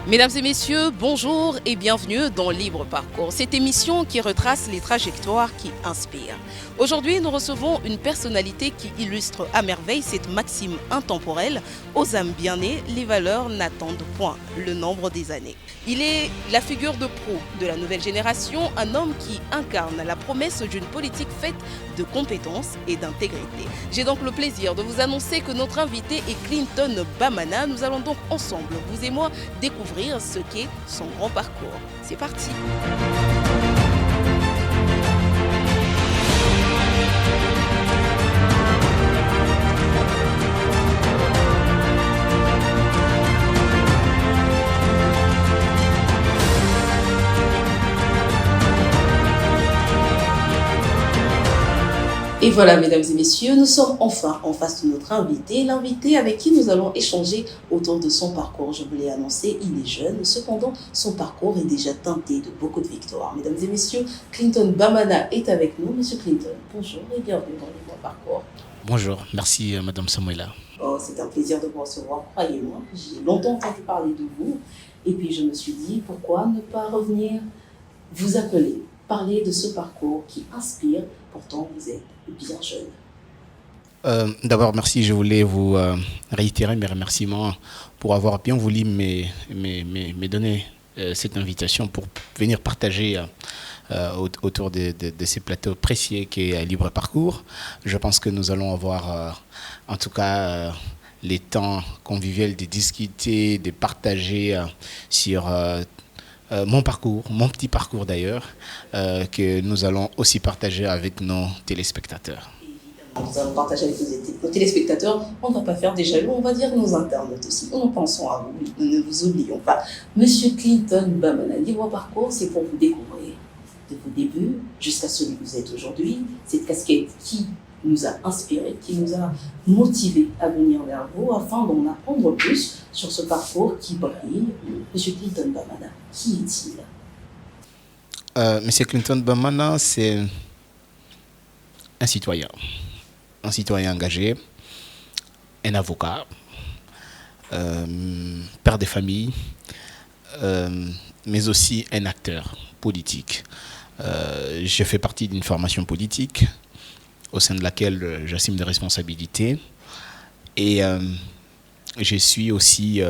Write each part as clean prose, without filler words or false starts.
Mesdames et messieurs, bonjour et bienvenue dans Libre Parcours, cette émission qui retrace les trajectoires qui inspirent. Aujourd'hui, nous recevons une personnalité qui illustre à merveille cette maxime intemporelle: aux âmes bien nées, les valeurs n'attendent point le nombre des années. Il est la figure de proue de la nouvelle génération, un homme qui incarne la promesse d'une politique faite de compétences et d'intégrité. J'ai donc le plaisir de vous annoncer que notre invité est Clinton Bamana. Nous allons donc ensemble, vous et moi, découvrir ce qu'est son grand parcours. C'est parti. Et voilà, mesdames et messieurs, nous sommes enfin en face de notre invité, l'invité avec qui nous allons échanger autour de son parcours. Je vous l'ai annoncé, il est jeune, cependant son parcours est déjà teinté de beaucoup de victoires. Mesdames et messieurs, Clinton Bamana est avec nous. Monsieur Clinton, bonjour et bienvenue dans le Grand Parcours. Bonjour, merci Madame Samuela. Oh, c'est un plaisir de vous recevoir, croyez-moi. J'ai longtemps entendu parler de vous et puis je me suis dit, pourquoi ne pas revenir vous appeler, parler de ce parcours qui inspire, pourtant vous êtes bien jeune. D'abord, merci. Je voulais vous réitérer mes remerciements pour avoir bien voulu me donner cette invitation pour venir partager autour de ces plateaux précieux qu'est Libre Parcours. Je pense que nous allons avoir, en tout cas, les temps conviviaux de discuter, de partager sur mon parcours, mon petit parcours d'ailleurs, que nous allons aussi partager avec nos téléspectateurs. Nous allons partager avec nos téléspectateurs. On ne va pas faire des jaloux, on va dire nos internautes aussi. Nous pensons à vous, nous ne vous oublions pas. Monsieur Clinton Bamana, Libre Parcours, c'est pour vous découvrir de vos débuts jusqu'à celui que vous êtes aujourd'hui. Cette casquette qui nous a inspirés, qui nous a motivés à venir vers vous afin d'en apprendre plus sur ce parcours qui brille. Monsieur Clinton Bamana, qui est-il? Monsieur Clinton Bamana, c'est un citoyen engagé, un avocat, père de famille, mais aussi un acteur politique. Je fais partie d'une formation politique au sein de laquelle j'assume des responsabilités et je suis aussi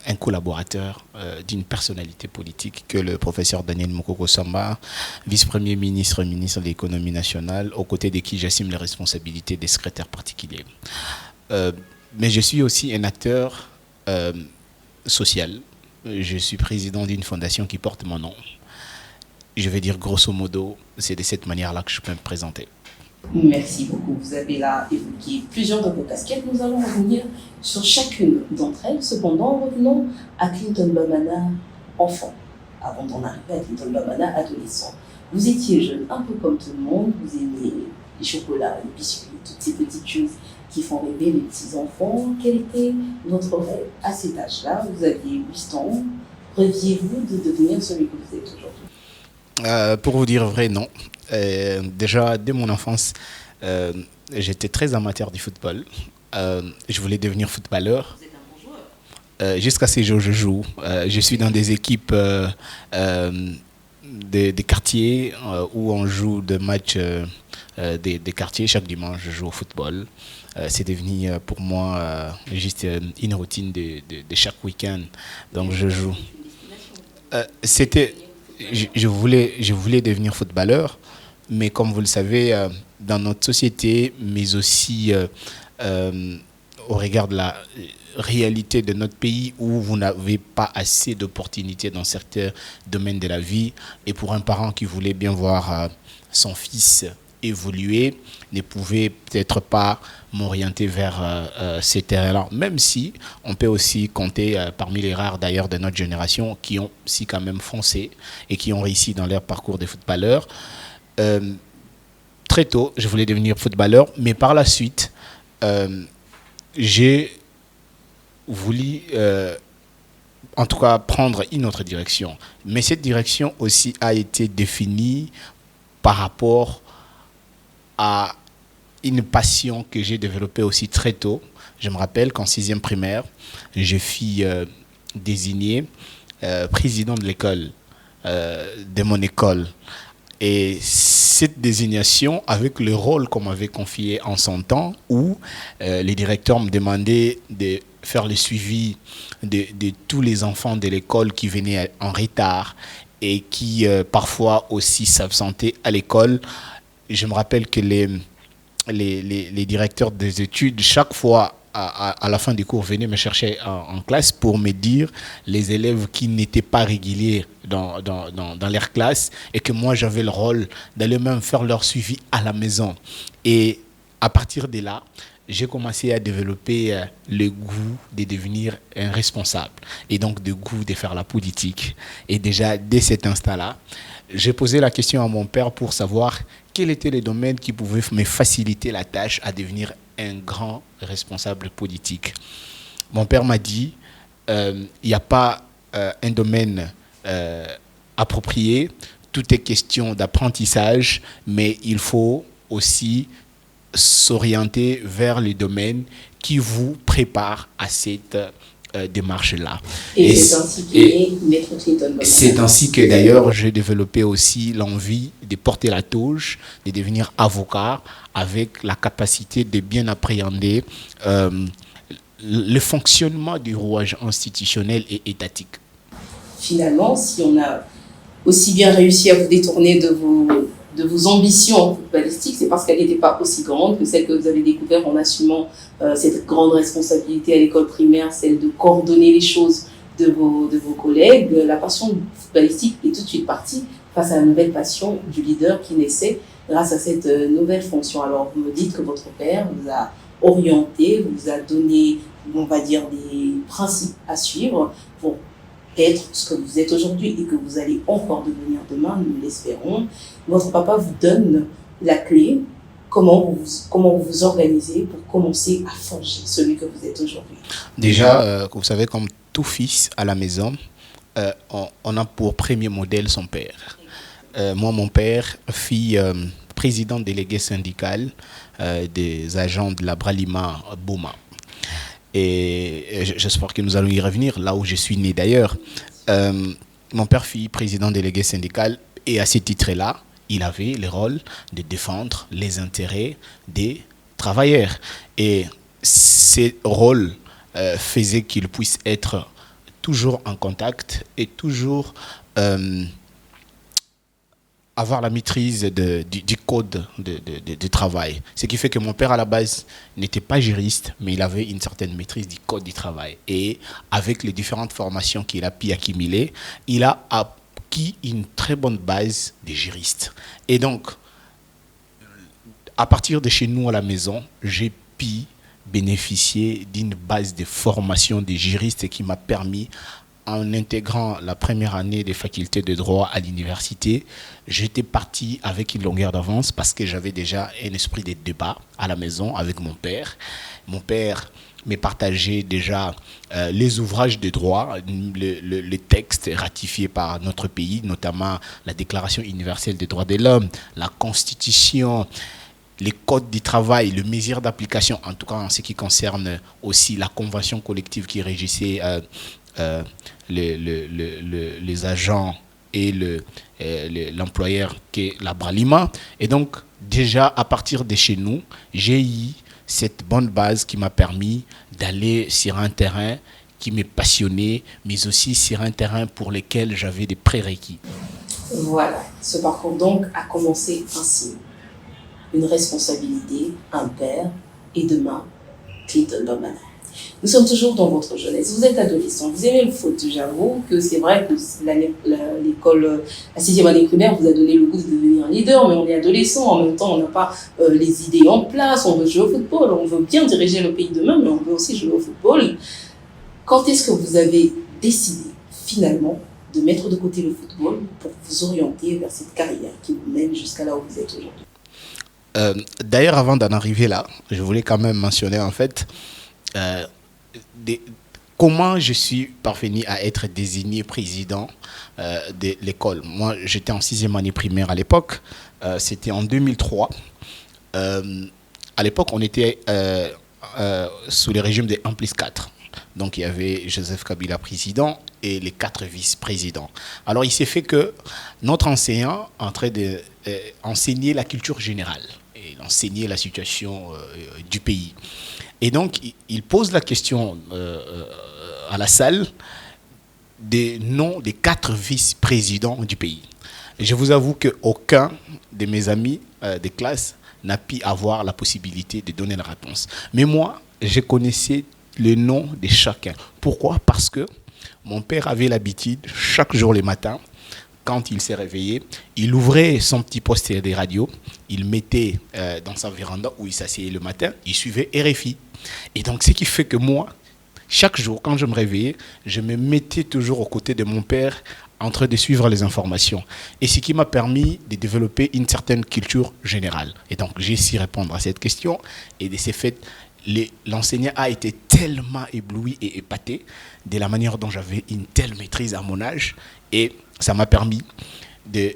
un collaborateur d'une personnalité politique que le professeur Daniel Mokoko Samba, vice-premier ministre, ministre de l'économie nationale, aux côtés de qui j'assume les responsabilités des secrétaires particuliers. Mais je suis aussi un acteur social. Je suis président d'une fondation qui porte mon nom. Je vais dire grosso modo, c'est de cette manière-là que je peux me présenter. Merci beaucoup. Vous avez là évoqué plusieurs de vos casquettes. Nous allons revenir sur chacune d'entre elles. Cependant, revenons à Clinton Bamana, enfant, avant d'en arriver à Clinton Bamana, adolescent. Vous étiez jeune, un peu comme tout le monde. Vous aimiez les chocolats, les biscuits, toutes ces petites choses qui font rêver les petits-enfants. Quel était votre rêve à cet âge-là? Vous aviez 8 ans. Rêviez-vous de devenir celui que vous êtes aujourd'hui? Pour vous dire vrai, non. Déjà, dès mon enfance, j'étais très amateur du football. Je voulais devenir footballeur. Vous êtes un bon joueur. Jusqu'à ces jours, je joue. Je suis dans des équipes des quartiers où on joue des matchs des quartiers. Chaque dimanche, je joue au football. C'est devenu pour moi juste une routine de chaque week-end. Donc, je joue. Je voulais devenir footballeur, mais comme vous le savez, dans notre société, mais aussi au regard de la réalité de notre pays où vous n'avez pas assez d'opportunités dans certains domaines de la vie, et pour un parent qui voulait bien voir son fils évoluer, ne pouvait peut-être pas m'orienter vers ces terrains-là, même si on peut aussi compter parmi les rares d'ailleurs de notre génération qui ont si quand même foncé et qui ont réussi dans leur parcours de footballeur. Très tôt, je voulais devenir footballeur, mais par la suite, j'ai voulu en tout cas prendre une autre direction. Mais cette direction aussi a été définie par rapport à une passion que j'ai développée aussi très tôt. Je me rappelle qu'en 6e primaire, j'ai fait désigné président de l'école, de mon école. Et cette désignation, avec le rôle qu'on m'avait confié en son temps, où les directeurs me demandaient de faire le suivi de tous les enfants de l'école qui venaient en retard et qui parfois aussi s'absentaient à l'école. Je me rappelle que les directeurs des études, chaque fois à la fin du cours, venaient me chercher en classe pour me dire les élèves qui n'étaient pas réguliers dans leur classe et que moi j'avais le rôle d'aller même faire leur suivi à la maison. Et à partir de là, j'ai commencé à développer le goût de devenir un responsable et donc le goût de faire la politique. Et déjà, dès cet instant-là, j'ai posé la question à mon père pour savoir quels étaient les domaines qui pouvaient me faciliter la tâche à devenir un grand responsable politique. Mon père m'a dit, il n'y a pas un domaine approprié, tout est question d'apprentissage, mais il faut aussi s'orienter vers les domaines qui vous préparent à cette démarche-là. Et c'est ainsi qu'est Maître Clinton. C'est ainsi que d'ailleurs j'ai développé aussi l'envie de porter la touche, de devenir avocat avec la capacité de bien appréhender le fonctionnement du rouage institutionnel et étatique. Finalement, si on a aussi bien réussi à vous détourner de vos ambitions footballistiques, c'est parce qu'elles n'étaient pas aussi grandes que celles que vous avez découvertes en assumant cette grande responsabilité à l'école primaire, celle de coordonner les choses de vos collègues. La passion footballistique est tout de suite partie face à la nouvelle passion du leader qui naissait grâce à cette nouvelle fonction. Alors, vous me dites que votre père vous a orienté, vous a donné, on va dire, des principes à suivre pour être ce que vous êtes aujourd'hui et que vous allez encore devenir demain, nous l'espérons. Votre papa vous donne la clé, comment vous vous organisez pour commencer à forger celui que vous êtes aujourd'hui. Déjà, vous savez, comme tout fils à la maison, on a pour premier modèle son père. Moi, mon père, président délégué syndical des agents de la Bralima Boma. Et j'espère que nous allons y revenir, là où je suis né d'ailleurs. Mon père fut président délégué syndical et à ce titre-là, il avait le rôle de défendre les intérêts des travailleurs. Et ce rôle faisait qu'il puisse être toujours en contact et toujours avoir la maîtrise du code de travail. Ce qui fait que mon père, à la base, n'était pas juriste, mais il avait une certaine maîtrise du code du travail. Et avec les différentes formations qu'il a pu accumuler, il a acquis une très bonne base de juriste. Et donc, à partir de chez nous à la maison, j'ai pu bénéficier d'une base de formation de juriste qui m'a permis, en intégrant la première année des facultés de droit à l'université, j'étais parti avec une longueur d'avance parce que j'avais déjà un esprit de débat à la maison avec mon père. Mon père me partageait déjà les ouvrages de droit, les textes ratifiés par notre pays, notamment la Déclaration universelle des droits de l'homme, la Constitution, les codes du travail, le mesure d'application, en tout cas en ce qui concerne aussi la convention collective qui régissait les agents et l'employeur qui est la Bralima. Et donc, déjà, à partir de chez nous, j'ai eu cette bonne base qui m'a permis d'aller sur un terrain qui m'est passionné, mais aussi sur un terrain pour lequel j'avais des prérequis. Voilà, ce parcours donc a commencé ainsi. Une responsabilité, un père, et demain, Clinton Domana. Nous sommes toujours dans votre jeunesse. Vous êtes adolescent, vous aimez le foot. J'avoue que c'est vrai que l'école, la 6e année primaire vous a donné le goût de devenir leader, mais on est adolescent. En même temps, on n'a pas les idées en place. On veut jouer au football. On veut bien diriger le pays demain, mais on veut aussi jouer au football. Quand est-ce que vous avez décidé, finalement, de mettre de côté le football pour vous orienter vers cette carrière qui vous mène jusqu'à là où vous êtes aujourd'hui? D'ailleurs, avant d'en arriver là, je voulais quand même mentionner en fait comment je suis parvenu à être désigné président de l'école. Moi, j'étais en 6e année primaire à l'époque. C'était en 2003. À l'époque, on était sous le régime des 1+4. Donc il y avait Joseph Kabila président et les 4 vice-présidents. Alors il s'est fait que notre enseignant en train d'enseigner la culture générale et enseigner la situation du pays. Et donc il pose la question à la salle des noms des 4 vice-présidents du pays. Et je vous avoue qu'aucun de mes amis de classe n'a pu avoir la possibilité de donner la réponse. Mais moi, je connaissais le nom de chacun. Pourquoi? Parce que mon père avait l'habitude, chaque jour le matin, quand il s'est réveillé, il ouvrait son petit poste de radio, il mettait dans sa véranda où il s'asseyait le matin, il suivait RFI. Et donc, ce qui fait que moi, chaque jour, quand je me réveillais, je me mettais toujours aux côtés de mon père en train de suivre les informations. Et ce qui m'a permis de développer une certaine culture générale. Et donc, j'ai su répondre à cette question. Et de ces faits, l'enseignant a été tellement ébloui et épaté de la manière dont j'avais une telle maîtrise à mon âge. Et ça m'a permis de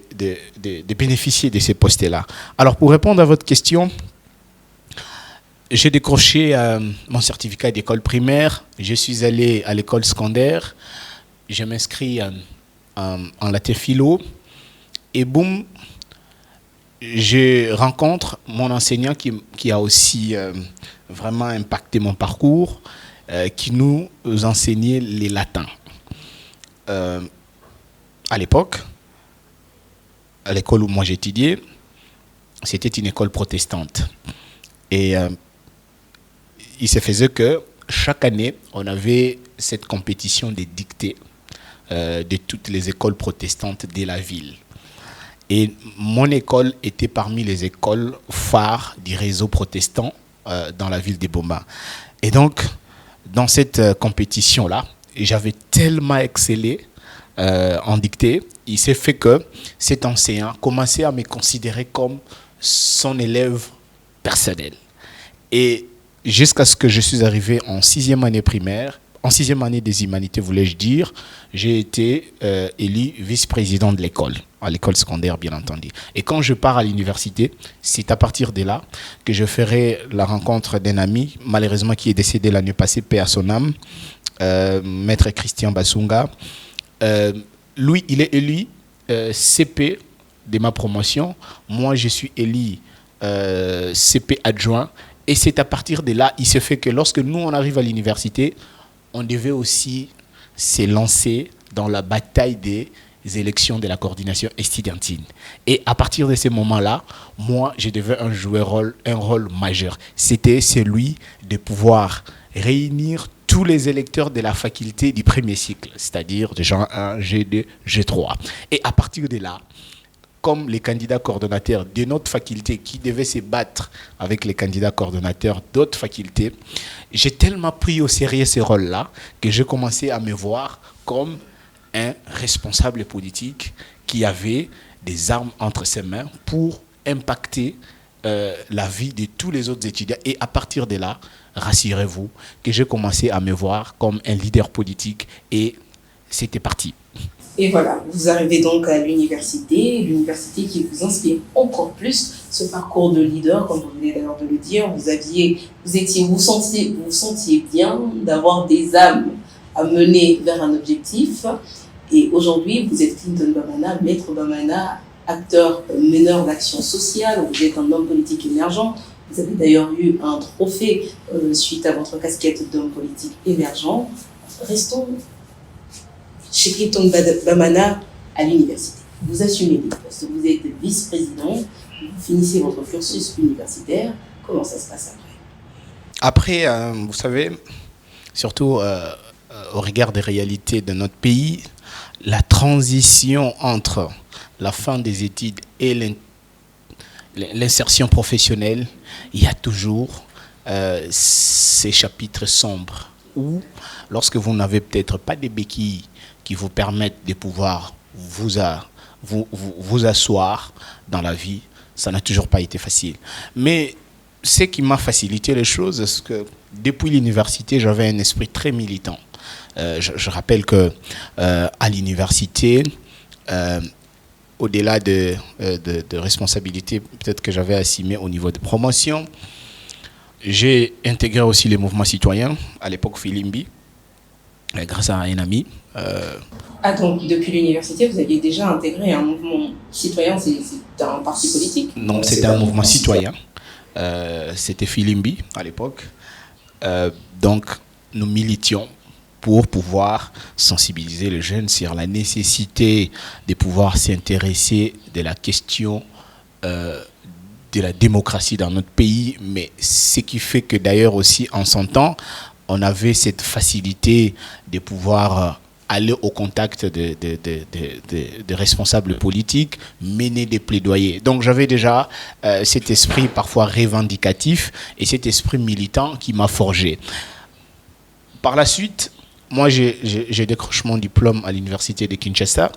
bénéficier de ces postes-là. Alors, pour répondre à votre question, j'ai décroché mon certificat d'école primaire. Je suis allé à l'école secondaire. Je m'inscris en latin philo. Et boum, je rencontre mon enseignant qui a aussi vraiment impacté mon parcours, qui nous enseignait les latins. À l'époque, à l'école où moi j'étudiais, c'était une école protestante. Et il se faisait que chaque année, on avait cette compétition des dictées de toutes les écoles protestantes de la ville. Et mon école était parmi les écoles phares du réseau protestant dans la ville de Boma. Et donc, dans cette compétition-là, j'avais tellement excellé en dictée, il s'est fait que cet enseignant commençait à me considérer comme son élève personnel. Et jusqu'à ce que je suis arrivé en 6e année primaire, en 6e année des humanités, voulais-je dire, j'ai été élu vice-président de l'école, à l'école secondaire, bien entendu. Et quand je pars à l'université, c'est à partir de là que je ferai la rencontre d'un ami, malheureusement qui est décédé l'année passée, paix à son âme, maître Christian Basunga. Lui, il est élu CP de ma promotion. Moi, je suis élu CP adjoint. Et c'est à partir de là, il se fait que lorsque nous, on arrive à l'université, on devait aussi se lancer dans la bataille des élections de la coordination estudiantine. Et à partir de ce moment-là, moi, je devais jouer un rôle majeur. C'était celui de pouvoir réunir tous les électeurs de la faculté du premier cycle, c'est-à-dire de G1, G2, G3. Et à partir de là, comme les candidats coordonnateurs de notre faculté qui devaient se battre avec les candidats coordonnateurs d'autres facultés, j'ai tellement pris au sérieux ce rôle-là que j'ai commencé à me voir comme un responsable politique qui avait des armes entre ses mains pour impacter la vie de tous les autres étudiants. Et à partir de là, rassurez-vous que j'ai commencé à me voir comme un leader politique et c'était parti. Et voilà, vous arrivez donc à l'université qui vous inspire encore plus ce parcours de leader, comme vous venez d'ailleurs de le dire. Vous sentiez bien d'avoir des âmes à mener vers un objectif. Et aujourd'hui, vous êtes Clinton Bamana, maître Bamana, acteur, meneur d'action sociale. Vous êtes un homme politique émergent. Vous avez d'ailleurs eu un trophée suite à votre casquette d'homme politique émergent. Restons chez Clinton Bamana à l'université. Vous assumez les postes, vous êtes vice-président, vous finissez votre cursus universitaire. Comment ça se passe après? Après, vous savez, surtout au regard des réalités de notre pays, la transition entre la fin des études et l'insertion professionnelle, il y a toujours ces chapitres sombres où, lorsque vous n'avez peut-être pas des béquilles qui vous permettent de pouvoir vous asseoir dans la vie, ça n'a toujours pas été facile. Mais ce qui m'a facilité les choses, c'est que depuis l'université, j'avais un esprit très militant. Je rappelle que à l'université, au-delà de responsabilités peut-être que j'avais assumées au niveau de promotion, j'ai intégré aussi les mouvements citoyens, à l'époque Filimbi. grâce à un ami. Ah, donc depuis l'université, vous aviez déjà intégré un mouvement citoyen, c'est un parti politique? Non, c'était un mouvement citoyen. C'était Filimbi à l'époque. Donc, nous militions pour pouvoir sensibiliser les jeunes sur la nécessité de pouvoir s'intéresser de la question de la démocratie dans notre pays, mais ce qui fait que d'ailleurs aussi en son temps, on avait cette facilité de pouvoir aller au contact de responsables politiques, mener des plaidoyers. Donc j'avais déjà cet esprit parfois revendicatif et cet esprit militant qui m'a forgé. Par la suite, moi j'ai décroché mon diplôme à l'université de Kinshasa.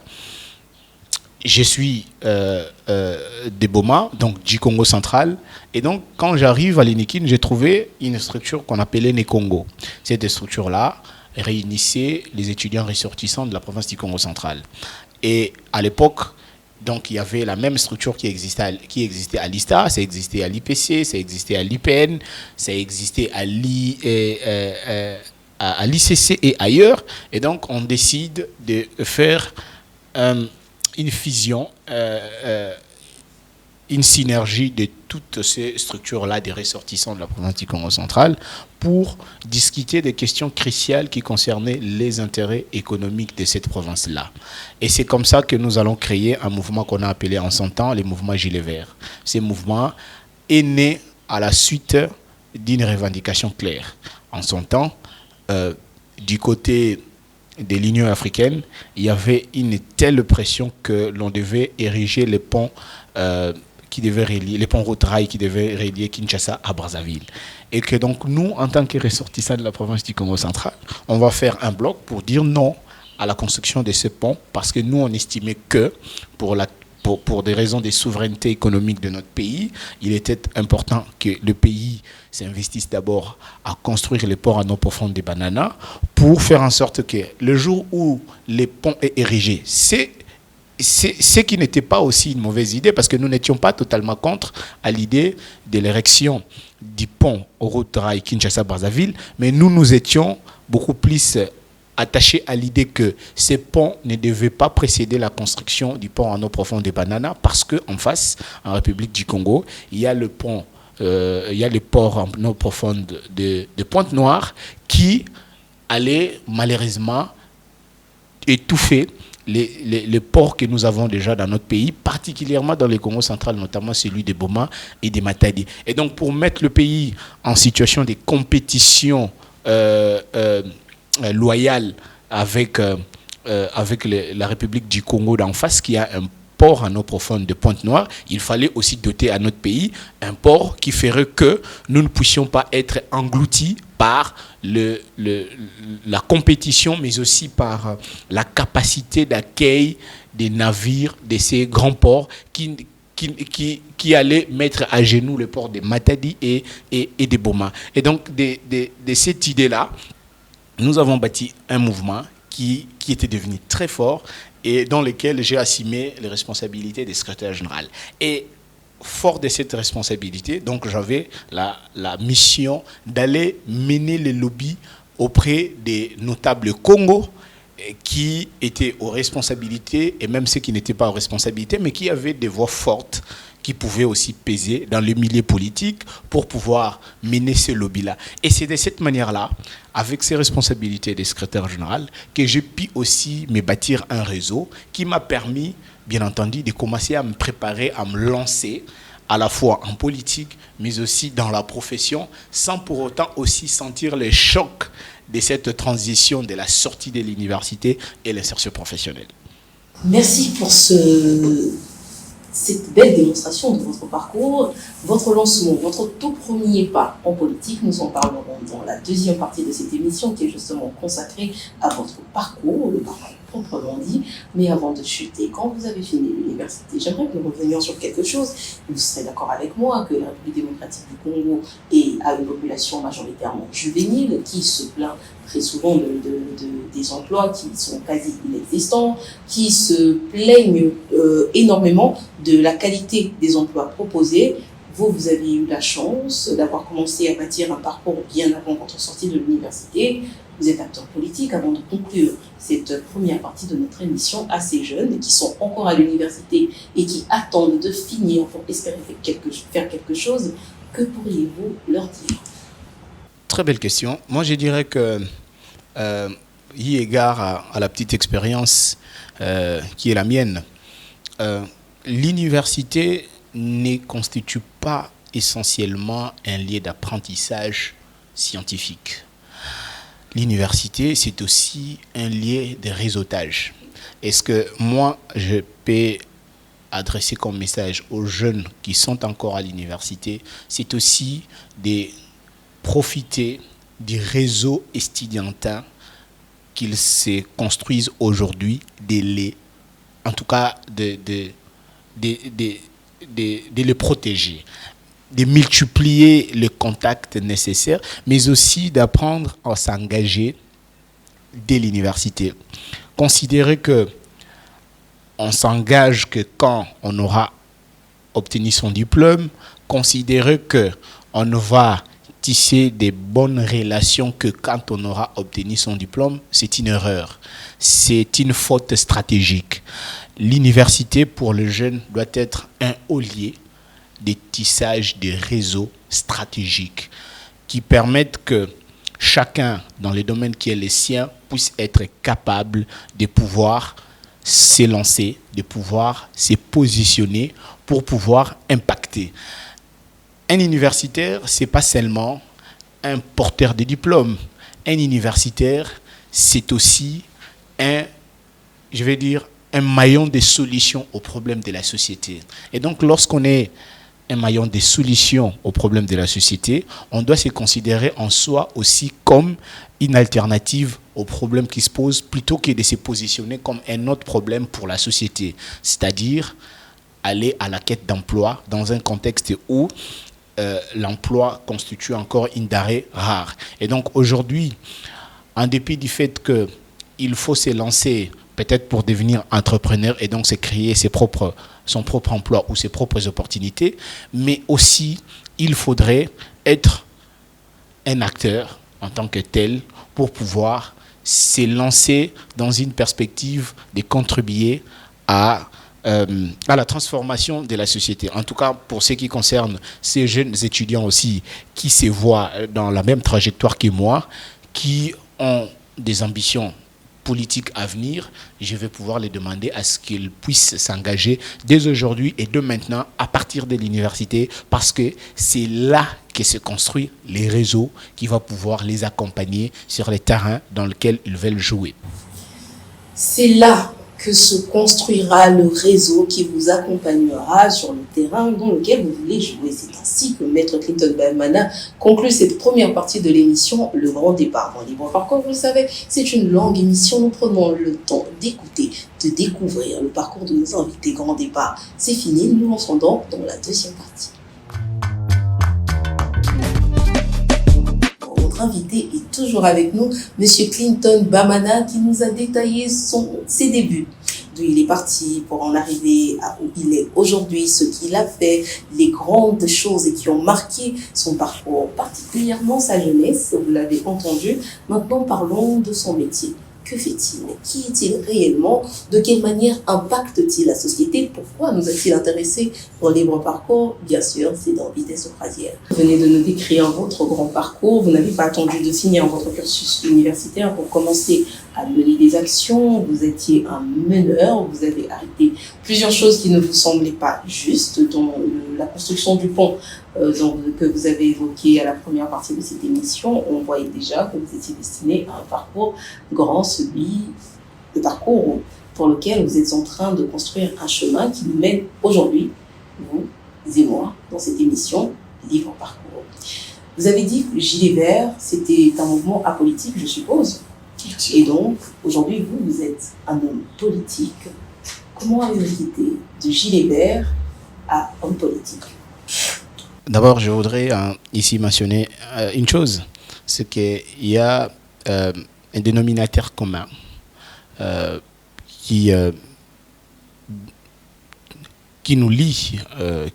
Je suis de Boma, donc du Congo central. Et donc, quand j'arrive à l'Inikin, j'ai trouvé une structure qu'on appelait Nekongo. Cette structure-là réunissait les étudiants ressortissants de la province du Congo central. Et à l'époque, donc, il y avait la même structure qui existait à l'ISTA, ça existait à l'IPC, ça existait à l'IPN, ça existait à l'ICC et ailleurs. Et donc, on décide de faire une fusion, une synergie de toutes ces structures-là des ressortissants de la province du Congo central pour discuter des questions cruciales qui concernaient les intérêts économiques de cette province-là. Et c'est comme ça que nous allons créer un mouvement qu'on a appelé en son temps le mouvement Gilets Verts. Ce mouvement est né à la suite d'une revendication claire. En son temps, du côté de l'Union africaine, il y avait une telle pression que l'on devait ériger les ponts qui devaient relier, les ponts route-rail qui devaient relier Kinshasa à Brazzaville. Et que donc nous, en tant que ressortissants de la province du Congo central, on va faire un bloc pour dire non à la construction de ce pont parce que nous, on estimait que pour des raisons de souveraineté économique de notre pays, il était important que le pays s'investisse d'abord à construire les ports en eau profonde des Bananas pour faire en sorte que le jour où les ponts est érigé, c'est ce qui n'était pas aussi une mauvaise idée parce que nous n'étions pas totalement contre à l'idée de l'érection du pont au route-rail Kinshasa-Brazzaville, mais nous étions beaucoup plus attaché à l'idée que ces ponts ne devaient pas précéder la construction du pont en eau profonde des Bananas parce qu'en face, en République du Congo, il y a le pont, il y a le port en eau profonde de Pointe-Noire qui allait malheureusement étouffer les ports que nous avons déjà dans notre pays, particulièrement dans le Congo central, notamment celui de Boma et de Matadi. Et donc, pour mettre le pays en situation de compétition loyale avec la République du Congo d'en face, qui a un port en eau profonde de Pointe-Noire, il fallait aussi doter à notre pays un port qui ferait que nous ne puissions pas être engloutis par la compétition, mais aussi par la capacité d'accueil des navires de ces grands ports qui allaient mettre à genoux le port de Matadi et de Boma. Et donc, de cette idée-là, nous avons bâti un mouvement qui était devenu très fort et dans lequel j'ai assumé les responsabilités des secrétaires généraux. Et fort de cette responsabilité, donc j'avais la mission d'aller mener les lobbies auprès des notables Congo qui étaient aux responsabilités et même ceux qui n'étaient pas aux responsabilités, mais qui avaient des voix fortes qui pouvaient aussi peser dans le milieu politique pour pouvoir mener ce lobby-là. Et c'est de cette manière-là, avec ces responsabilités de secrétaire général, que j'ai pu aussi me bâtir un réseau qui m'a permis, bien entendu, de commencer à me préparer, à me lancer à la fois en politique, mais aussi dans la profession, sans pour autant aussi sentir les chocs de cette transition de la sortie de l'université et l'insertion professionnelle. Merci pour cette belle démonstration de votre parcours, votre lancement, votre tout premier pas en politique. Nous en parlerons dans la deuxième partie de cette émission qui est justement consacrée à votre parcours, le parcours proprement dit. Mais avant de chuter, quand vous avez fini l'université, j'aimerais que nous revenions sur quelque chose. Vous serez d'accord avec moi que la République démocratique du Congo a une population majoritairement juvénile qui se plaint très souvent des emplois qui sont quasi inexistants, qui se plaignent énormément de la qualité des emplois proposés. Vous avez eu la chance d'avoir commencé à bâtir un parcours bien avant votre sortie de l'université. Vous êtes acteur politique. Avant de conclure cette première partie de notre émission, à ces jeunes qui sont encore à l'université et qui attendent de finir pour espérer faire quelque chose, que pourriez-vous leur dire? Très belle question. Moi, je dirais que, y égard à la petite expérience qui est la mienne, l'université ne constitue pas essentiellement un lieu d'apprentissage scientifique. L'université, c'est aussi un lieu de réseautage. Est-ce que moi, je peux adresser comme message aux jeunes qui sont encore à l'université, c'est aussi de profiter du réseau estudiantin qu'ils se construisent aujourd'hui, en tout cas de les protéger, de multiplier les contacts nécessaires, mais aussi d'apprendre à s'engager dès l'université. Considérer que on s'engage que quand on aura obtenu son diplôme, considérer que on va tisser des bonnes relations que quand on aura obtenu son diplôme, c'est une erreur. C'est une faute stratégique. L'université pour le jeune doit être un haut lieu de tissage de réseaux stratégiques qui permettent que chacun, dans le domaine qui est le sien, puisse être capable de pouvoir s'élancer, de pouvoir se positionner pour pouvoir impacter. Un universitaire, ce n'est pas seulement un porteur de diplôme. Un universitaire, c'est aussi un maillon de solutions aux problèmes de la société. Et donc, lorsqu'on est un maillon de solutions aux problèmes de la société, on doit se considérer en soi aussi comme une alternative aux problèmes qui se posent, plutôt que de se positionner comme un autre problème pour la société. C'est-à-dire aller à la quête d'emploi dans un contexte où l'emploi constitue encore une denrée rare. Et donc aujourd'hui, en dépit du fait qu'il faut se lancer peut-être pour devenir entrepreneur et donc se créer son propre emploi ou ses propres opportunités, mais aussi il faudrait être un acteur en tant que tel pour pouvoir se lancer dans une perspective de contribuer à la transformation de la société. En tout cas, pour ce qui concerne ces jeunes étudiants aussi qui se voient dans la même trajectoire que moi, qui ont des ambitions politiques à venir, je vais pouvoir les demander à ce qu'ils puissent s'engager dès aujourd'hui et dès maintenant à partir de l'université, parce que c'est là que se construit les réseaux qui vont pouvoir les accompagner sur les terrains dans lesquels ils veulent jouer. C'est là que se construira le réseau qui vous accompagnera sur le terrain dans lequel vous voulez jouer. C'est ainsi que Maître Clinton Bamana conclut cette première partie de l'émission Le Grand Départ. Dans Libre Parcours, vous le savez, c'est une longue émission. Nous prenons le temps d'écouter, de découvrir le parcours de nos invités. Grand Départ, c'est fini. Nous lançons donc dans la deuxième partie. Invité est toujours avec nous, Monsieur Clinton Bamana, qui nous a détaillé ses débuts, d'où il est parti pour en arriver à où il est aujourd'hui, ce qu'il a fait, les grandes choses qui ont marqué son parcours, particulièrement sa jeunesse, vous l'avez entendu. Maintenant, parlons de son métier. Que fait-il? Qui est-il réellement? De quelle manière impacte-t-il la société? Pourquoi nous a-t-il intéressés dans Libre Parcours? Bien sûr, c'est dans Vitesse aux Croisières. Vous venez de nous décrire votre grand parcours. Vous n'avez pas attendu de finir votre cursus universitaire pour commencer à mener des actions. Vous étiez un meneur. Vous avez arrêté plusieurs choses qui ne vous semblaient pas justes, dont la construction du pont que vous avez évoqué à la première partie de cette émission. On voyait déjà que vous étiez destiné à un parcours grand, le parcours pour lequel vous êtes en train de construire un chemin qui nous mène aujourd'hui, vous et moi, dans cette émission Libre Parcours. Vous avez dit que le Gilet Vert, c'était un mouvement apolitique, je suppose. Et donc, aujourd'hui, vous êtes un homme politique. Comment avez-vous été de Gilet Vert à homme politique? D'abord, je voudrais ici mentionner une chose, c'est qu'il y a un dénominateur commun qui nous lie,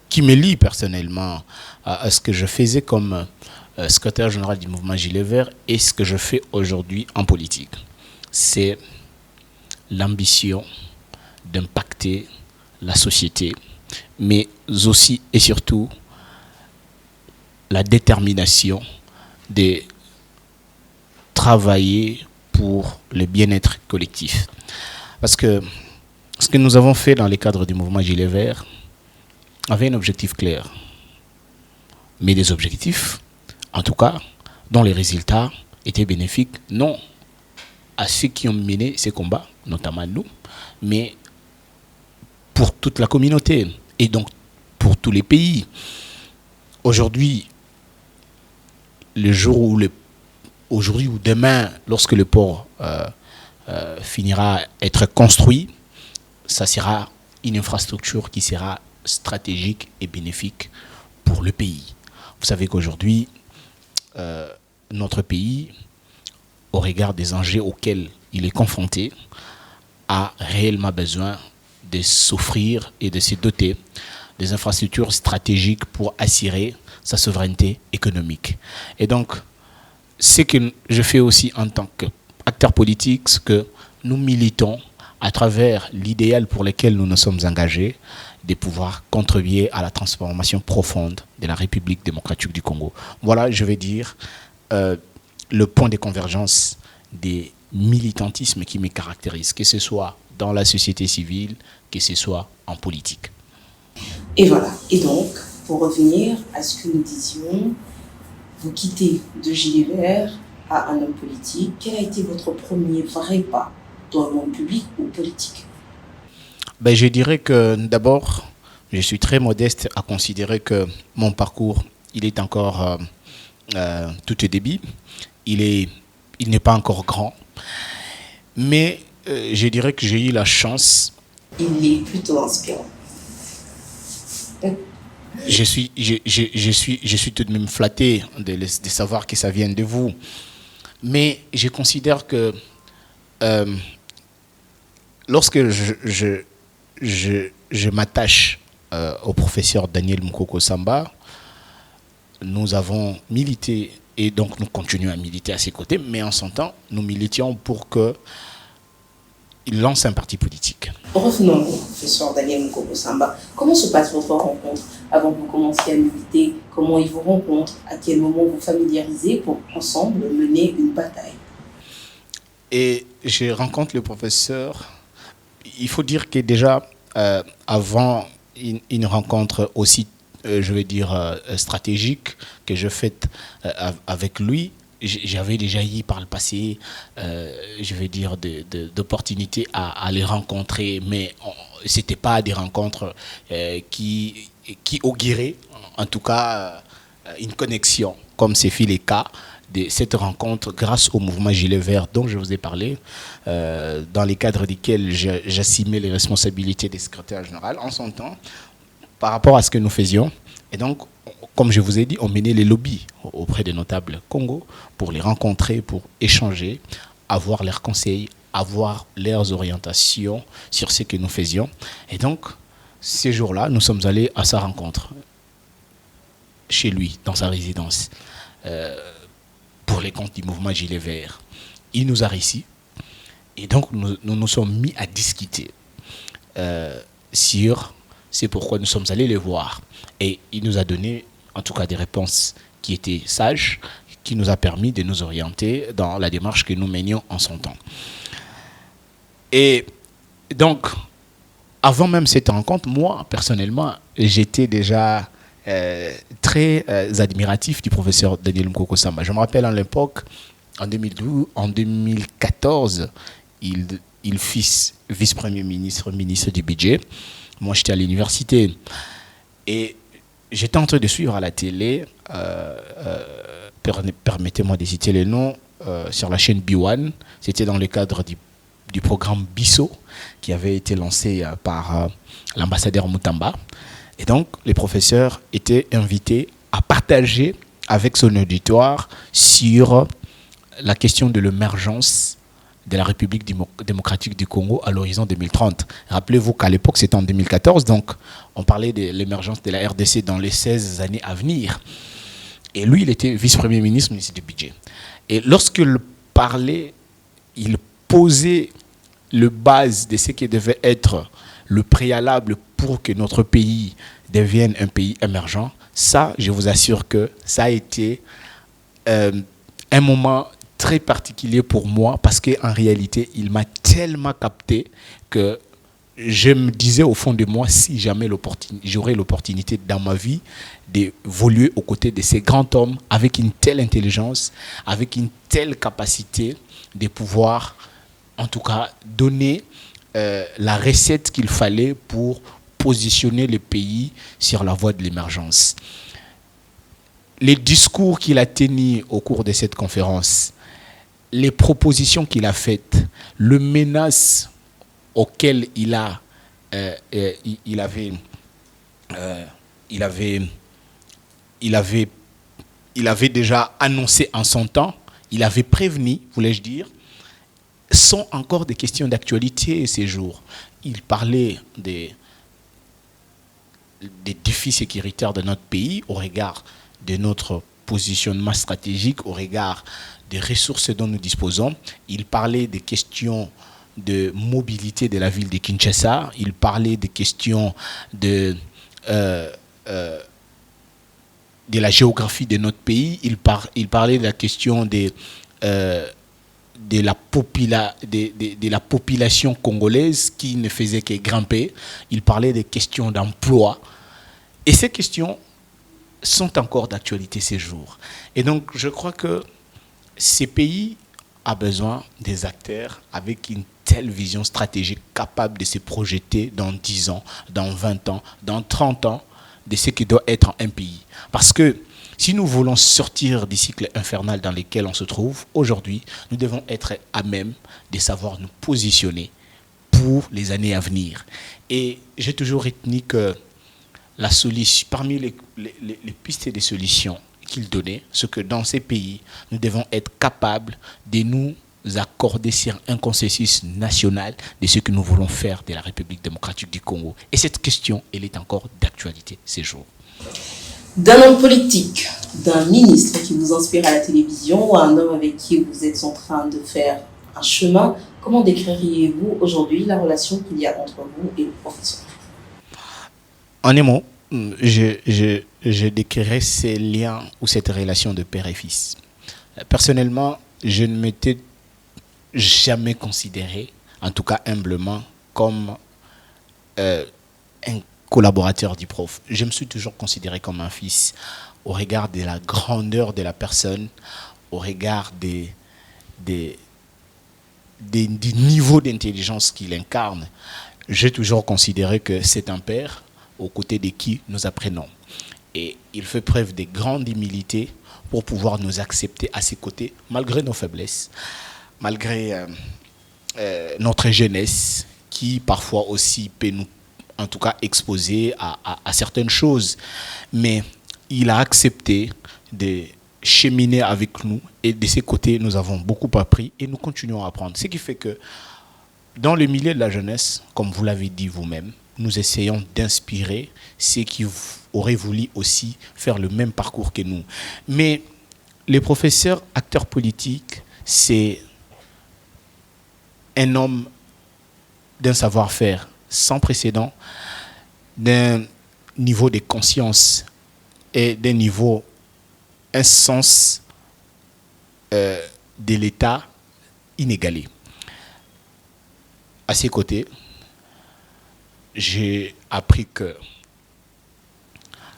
qui me lie personnellement à ce que je faisais comme secrétaire général du mouvement Gilets Verts et ce que je fais aujourd'hui en politique. C'est l'ambition d'impacter la société, mais aussi et surtout la détermination de travailler pour le bien-être collectif. Parce que ce que nous avons fait dans le cadre du mouvement Gilets Verts avait un objectif clair. Mais des objectifs, en tout cas, dont les résultats étaient bénéfiques, non à ceux qui ont mené ces combats, notamment nous, mais pour toute la communauté et donc pour tous les pays. Aujourd'hui, aujourd'hui ou demain, lorsque le port finira à être construit, ça sera une infrastructure qui sera stratégique et bénéfique pour le pays. Vous savez qu'aujourd'hui, notre pays, au regard des enjeux auxquels il est confronté, a réellement besoin de s'offrir et de se doter des infrastructures stratégiques pour assurer sa souveraineté économique. Et donc, ce que je fais aussi en tant qu'acteur politique, c'est que nous militons à travers l'idéal pour lequel nous nous sommes engagés, de pouvoir contribuer à la transformation profonde de la République démocratique du Congo. Voilà, je vais dire, le point de convergence des militantismes qui me caractérisent, que ce soit dans la société civile, que ce soit en politique. Et voilà. Et donc, pour revenir à ce que nous disions, vous quittez de Gilets Verts à un homme politique. Quel a été votre premier vrai pas dans le monde public ou politique? Je dirais que d'abord, je suis très modeste à considérer que mon parcours, il est encore tout au début. Il n'est pas encore grand. Mais je dirais que j'ai eu la chance. Il est plutôt inspirant. Je suis tout de même flatté de savoir que ça vient de vous. Mais je considère que lorsque je m'attache au professeur Daniel Mukoko Samba, nous avons milité et donc nous continuons à militer à ses côtés, mais en son temps, nous militions pour qu'il lance un parti politique. Revenons au professeur Daniel Mukoko Samba. Comment se passe votre rencontre avant que vous commenciez à militer? Comment il vous rencontre? À quel moment vous familiarisez pour ensemble mener une bataille? Et je rencontre le professeur. Il faut dire que déjà, avant une rencontre aussi, je vais dire, stratégique que je fais avec lui, j'avais déjà eu par le passé, je vais dire, d'opportunités à les rencontrer, mais ce n'était pas des rencontres qui auguraient, en tout cas, une connexion, comme c'est fait le cas de cette rencontre grâce au mouvement Gilets Verts dont je vous ai parlé, dans les cadres desquels j'assumais les responsabilités des secrétaires généraux en son temps, par rapport à ce que nous faisions. Et donc, comme je vous ai dit, on menait les lobbies auprès des notables Congo pour les rencontrer, pour échanger, avoir leurs conseils, avoir leurs orientations sur ce que nous faisions. Et donc, ces jours-là, nous sommes allés à sa rencontre, chez lui, dans sa résidence, pour les comptes du mouvement Gilets Verts. Il nous a réussi. Et donc, nous nous sommes mis à discuter sur c'est pourquoi nous sommes allés les voir. Et il nous a donné, en tout cas, des réponses qui étaient sages, qui nous a permis de nous orienter dans la démarche que nous menions en son temps. Et donc, avant même cette rencontre, moi, personnellement, j'étais déjà très admiratif du professeur Daniel Mukoko Samba. Je me rappelle à l'époque, en 2014, il fut vice-premier ministre, ministre du budget. Moi, j'étais à l'université et j'étais en train de suivre à la télé, permettez-moi de citer les noms, sur la chaîne B1. C'était dans le cadre du programme BISO qui avait été lancé par l'ambassadeur Mutamba. Et donc, les professeurs étaient invités à partager avec son auditoire sur la question de l'émergence de la République démocratique du Congo à l'horizon 2030. Rappelez-vous qu'à l'époque, c'était en 2014, donc on parlait de l'émergence de la RDC dans les 16 années à venir. Et lui, il était vice-premier ministre, ministre du budget. Et lorsqu'il parlait, il posait le base de ce qui devait être le préalable pour que notre pays devienne un pays émergent. Ça, je vous assure que ça a été un moment très particulier pour moi parce qu'en réalité, il m'a tellement capté que je me disais au fond de moi, si jamais j'aurais l'opportunité dans ma vie d'évoluer aux côtés de ces grands hommes avec une telle intelligence, avec une telle capacité de pouvoir, en tout cas, donner la recette qu'il fallait pour positionner le pays sur la voie de l'émergence. Les discours qu'il a tenus au cours de cette conférence, les propositions qu'il a faites, le menace auquel il avait déjà annoncé en son temps, il avait prévenu, voulais-je dire, sont encore des questions d'actualité ces jours. Il parlait des défis sécuritaires de notre pays au regard de notre positionnement stratégique, au regard des ressources dont nous disposons. Il parlait des questions de mobilité de la ville de Kinshasa. Il parlait des questions de la géographie de notre pays. Il parlait de la question de la population congolaise qui ne faisait que grimper. Il parlait des questions d'emploi. Et ces questions sont encore d'actualité ces jours. Et donc, je crois que ces pays ont besoin des acteurs avec une telle vision stratégique capable de se projeter dans 10 ans, dans 20 ans, dans 30 ans, de ce qui doit être un pays. Parce que si nous voulons sortir du cycle infernal dans lequel on se trouve aujourd'hui, nous devons être à même de savoir nous positionner pour les années à venir. Et j'ai toujours retenu que la solution, parmi les pistes de solutions qu'il donnait, c'est que dans ces pays, nous devons être capables de nous accorder sur un consensus national de ce que nous voulons faire de la République démocratique du Congo. Et cette question, elle est encore d'actualité ces jours. D'un homme politique, d'un ministre qui vous inspire à la télévision ou un homme avec qui vous êtes en train de faire un chemin, comment décririez-vous aujourd'hui la relation qu'il y a entre vous et le professeur? En un mot, je décrirais ces liens ou cette relation de père et fils. Personnellement, je ne m'étais jamais considéré, en tout cas humblement, comme un collaborateur du prof. Je me suis toujours considéré comme un fils au regard de la grandeur de la personne, au regard du niveau d'intelligence qu'il incarne. J'ai toujours considéré que c'est un père aux côtés de qui nous apprenons. Et il fait preuve de grande humilité pour pouvoir nous accepter à ses côtés, malgré nos faiblesses, malgré notre jeunesse, qui parfois aussi peut nous, en tout cas, exposer à certaines choses. Mais il a accepté de cheminer avec nous et de ses côtés, nous avons beaucoup appris et nous continuons à apprendre. Ce qui fait que dans le milieu de la jeunesse, comme vous l'avez dit vous-même, nous essayons d'inspirer ceux qui auraient voulu aussi faire le même parcours que nous. Mais les professeurs, acteurs politiques, c'est un homme d'un savoir-faire sans précédent, d'un niveau de conscience et d'un niveau, un sens de l'État inégalé. À ses côtés, j'ai appris que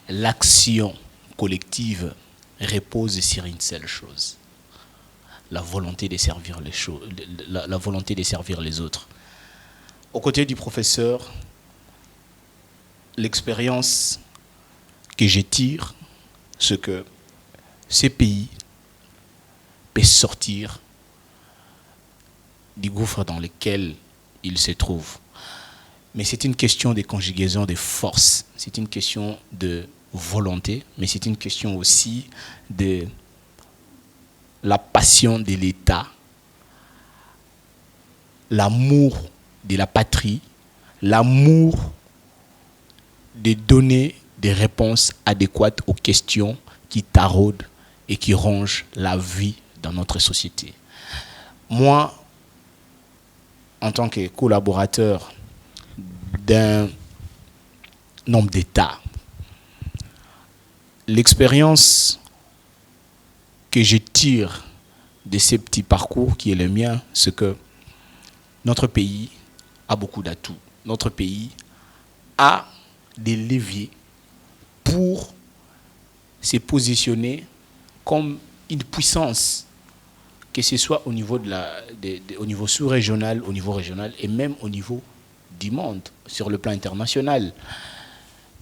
l'action collective repose sur une seule chose, la volonté de servir la volonté de servir les autres. Aux côtés du professeur, l'expérience que je tire, c'est que ces pays peuvent sortir du gouffre dans lequel ils se trouvent. Mais c'est une question de conjugaison de forces, c'est une question de volonté, mais c'est une question aussi de la passion de l'État, l'amour de la patrie, l'amour de donner des réponses adéquates aux questions qui taraudent et qui rongent la vie dans notre société. Moi, en tant que collaborateur d'un nombre d'États, l'expérience que je tire de ces petits parcours qui est le mien, c'est que notre pays a beaucoup d'atouts. Notre pays a des leviers pour se positionner comme une puissance, que ce soit au niveau, au niveau sous-régional, au niveau régional et même au niveau du monde, sur le plan international.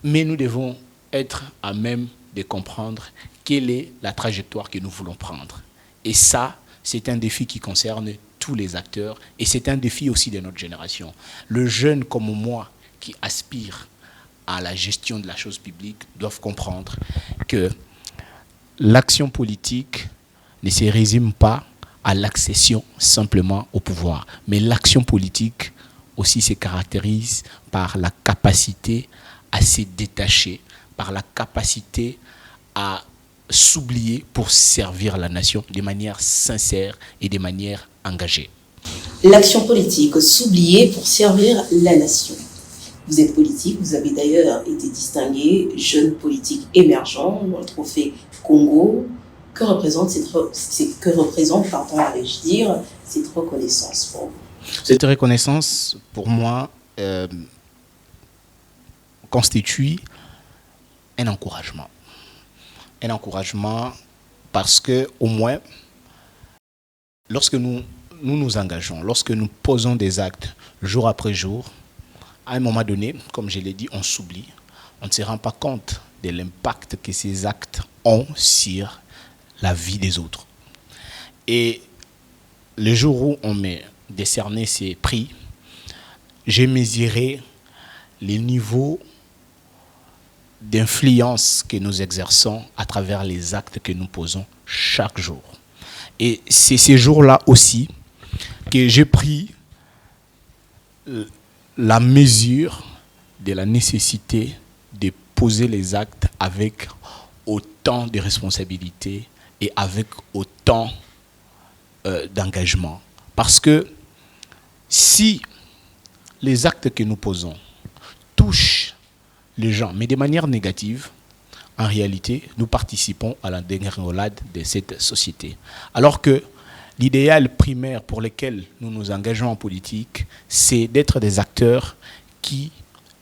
Mais nous devons être à même de comprendre quelle est la trajectoire que nous voulons prendre. Et ça, c'est un défi qui concerne tous les acteurs et c'est un défi aussi de notre génération. Le jeune comme moi qui aspire à la gestion de la chose publique doivent comprendre que l'action politique ne se résume pas à l'accession simplement au pouvoir. Mais l'action politique aussi se caractérise par la capacité à se détacher, par la capacité à s'oublier pour servir la nation de manière sincère et de manière engagée. L'action politique, s'oublier pour servir la nation. Vous êtes politique, vous avez d'ailleurs été distingué jeune politique émergent dans le trophée Congo. Que représente cette reconnaissance pour vous? Cette reconnaissance, pour moi, constitue un encouragement. Un encouragement parce que, au moins, lorsque nous nous engageons, lorsque nous posons des actes jour après jour, à un moment donné, comme je l'ai dit, on s'oublie. On ne se rend pas compte de l'impact que ces actes ont sur la vie des autres. Et le jour où on m'a décerné ces prix, j'ai mesuré les niveaux d'influence que nous exerçons à travers les actes que nous posons chaque jour. Et c'est ces jours-là aussi que j'ai pris la mesure de la nécessité de poser les actes avec autant de responsabilités et avec autant d'engagement. Parce que si les actes que nous posons touchent les gens, mais de manière négative, en réalité, nous participons à la dégringolade de cette société. Alors que l'idéal primaire pour lequel nous nous engageons en politique, c'est d'être des acteurs qui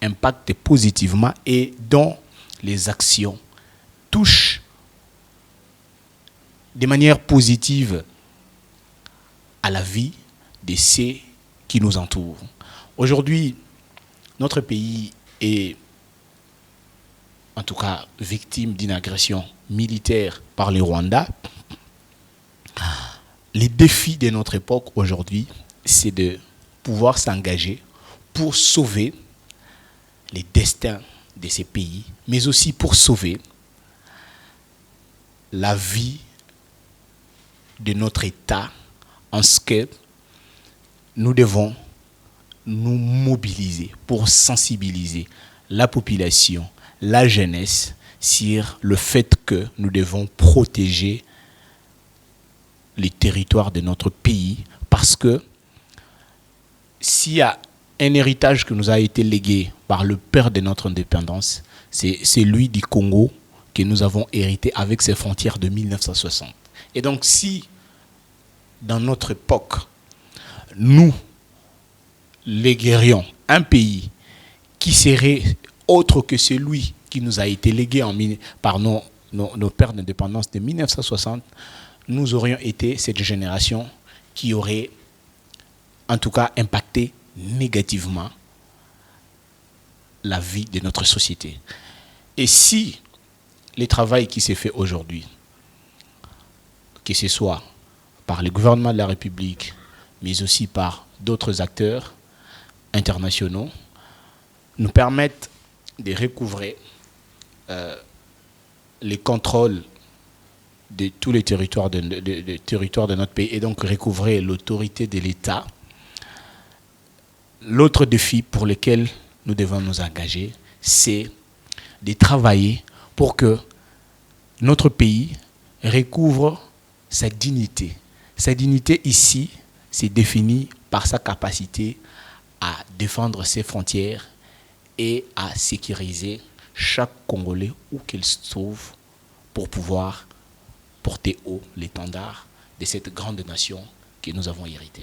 impactent positivement et dont les actions touchent de manière positive à la vie de ceux qui nous entourent. Aujourd'hui, notre pays est en tout cas victime d'une agression militaire par le Rwanda. Les défis de notre époque aujourd'hui, c'est de pouvoir s'engager pour sauver les destins de ces pays, mais aussi pour sauver la vie de notre État, en ce que nous devons nous mobiliser pour sensibiliser la population, la jeunesse, sur le fait que nous devons protéger les territoires de notre pays, parce que s'il y a un héritage qui nous a été légué par le père de notre indépendance, c'est celui du Congo que nous avons hérité avec ses frontières de 1960. Et donc si, dans notre époque, nous léguerions un pays qui serait autre que celui qui nous a été légué par nos pères d'indépendance de 1960, nous aurions été cette génération qui aurait en tout cas impacté négativement la vie de notre société. Et si le travail qui s'est fait aujourd'hui, que ce soit par le gouvernement de la République, mais aussi par d'autres acteurs internationaux, nous permettent de recouvrer les contrôles de tous les territoires de notre pays et donc recouvrer l'autorité de l'État. L'autre défi pour lequel nous devons nous engager, c'est de travailler pour que notre pays recouvre sa dignité. Sa dignité ici, c'est défini par sa capacité à défendre ses frontières et à sécuriser chaque Congolais où qu'il se trouve pour pouvoir porter haut l'étendard de cette grande nation que nous avons héritée.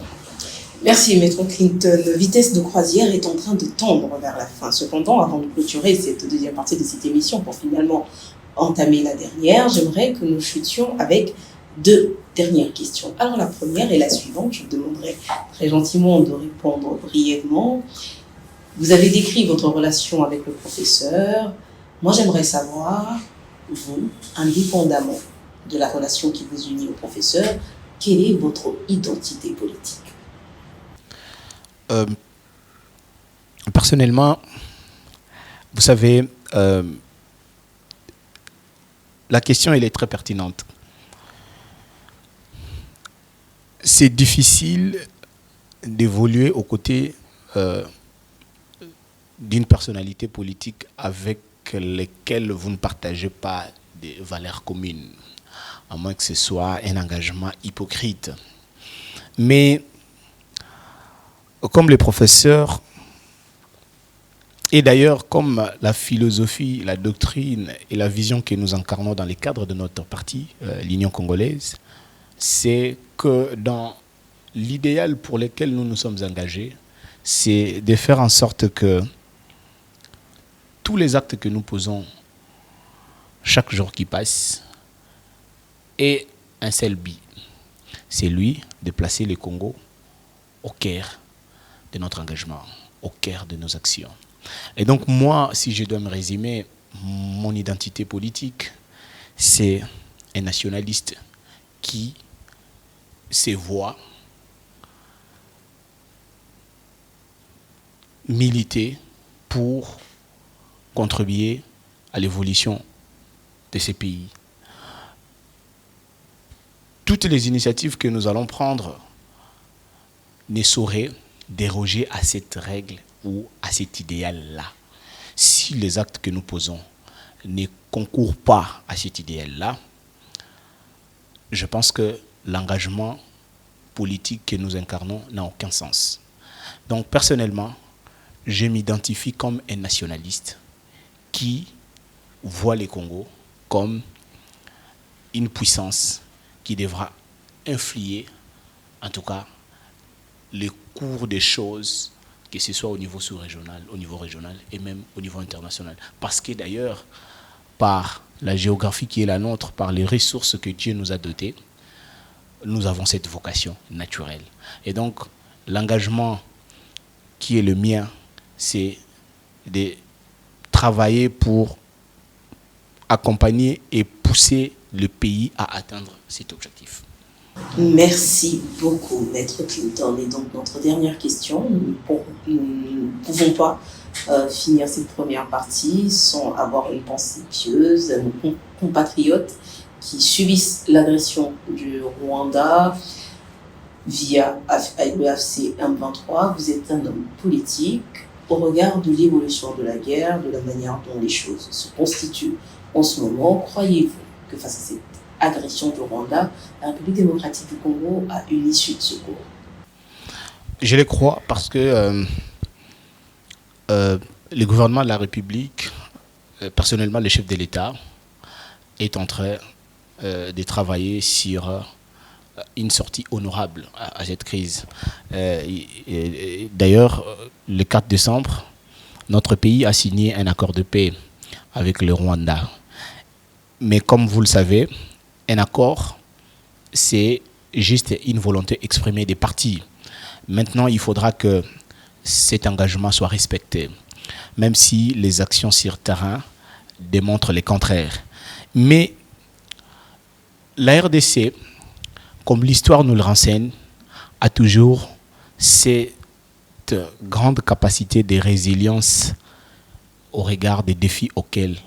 Merci, Maître Clinton. Vitesse de croisière est en train de tendre vers la fin. Cependant, avant de clôturer cette deuxième partie de cette émission pour finalement entamer la dernière, j'aimerais que nous chutions avec 2 dernières questions. Alors la première est la suivante. Je vous demanderai très gentiment de répondre brièvement. Vous avez décrit votre relation avec le professeur. Moi, j'aimerais savoir, vous, indépendamment de la relation qui vous unit au professeur, quelle est votre identité politique? Personnellement, vous savez, la question elle est très pertinente. C'est difficile d'évoluer aux côtés d'une personnalité politique avec lesquelles vous ne partagez pas des valeurs communes, à moins que ce soit un engagement hypocrite. Mais comme les professeurs, et d'ailleurs comme la philosophie, la doctrine et la vision que nous incarnons dans les cadres de notre parti, l'Union congolaise, c'est que dans l'idéal pour lequel nous nous sommes engagés, c'est de faire en sorte que tous les actes que nous posons chaque jour qui passe aient un seul but. C'est lui de placer le Congo au cœur de notre engagement, au cœur de nos actions. Et donc moi, si je dois me résumer, mon identité politique, c'est un nationaliste qui se voit militer pour contribuer à l'évolution de ces pays. Toutes les initiatives que nous allons prendre ne sauraient déroger à cette règle ou à cet idéal-là. Si les actes que nous posons ne concourent pas à cet idéal-là, je pense que l'engagement politique que nous incarnons n'a aucun sens. Donc personnellement, je m'identifie comme un nationaliste qui voit le Congo comme une puissance qui devra influer, en tout cas, le cours des choses, que ce soit au niveau sous-régional, au niveau régional et même au niveau international. Parce que d'ailleurs, par la géographie qui est la nôtre, par les ressources que Dieu nous a dotées, nous avons cette vocation naturelle. Et donc, l'engagement qui est le mien, c'est de travailler pour accompagner et pousser le pays à atteindre cet objectif. Merci beaucoup, Maître Clinton. Et donc, notre dernière question, nous ne pouvons pas finir cette première partie sans avoir une pensée pieuse à nos compatriotes qui subissent l'agression du Rwanda via le AFC M23. Vous êtes un homme politique. Au regard de l'évolution de la guerre, de la manière dont les choses se constituent en ce moment, croyez-vous que face à cette agression du Rwanda, la République démocratique du Congo a une issue de secours? Je le crois parce que le gouvernement de la République, personnellement le chef de l'État, est en train de travailler sur une sortie honorable à cette crise. D'ailleurs, le 4 décembre, notre pays a signé un accord de paix avec le Rwanda. Mais comme vous le savez, un accord, c'est juste une volonté exprimée des parties. Maintenant, il faudra que cet engagement soit respecté, même si les actions sur terrain démontrent le contraire. Mais la RDC, comme l'histoire nous le renseigne, a toujours cette grande capacité de résilience au regard des défis auxquels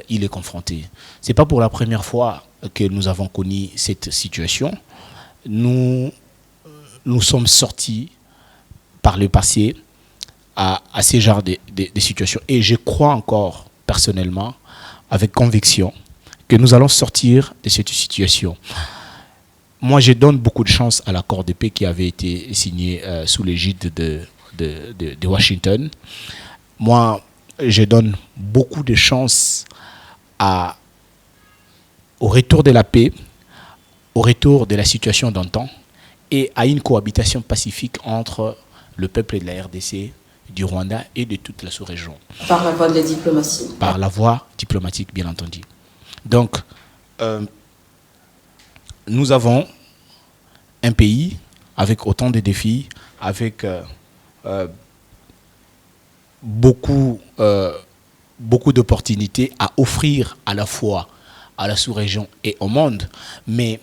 il est confronté. Ce n'est pas pour la première fois que nous avons connu cette situation. Nous sommes sortis par le passé à ces genres de situations. Et je crois encore, personnellement, avec conviction, que nous allons sortir de cette situation. Moi, je donne beaucoup de chance à l'accord de paix qui avait été signé sous l'égide de Washington. Moi, je donne beaucoup de chance au retour de la paix, au retour de la situation d'antan et à une cohabitation pacifique entre le peuple de la RDC, du Rwanda et de toute la sous-région. Par la voie de la diplomatie. Par la voie diplomatique, bien entendu. Donc, nous avons un pays avec autant de défis, avec beaucoup d'opportunités à offrir à la fois à la sous-région et au monde. Mais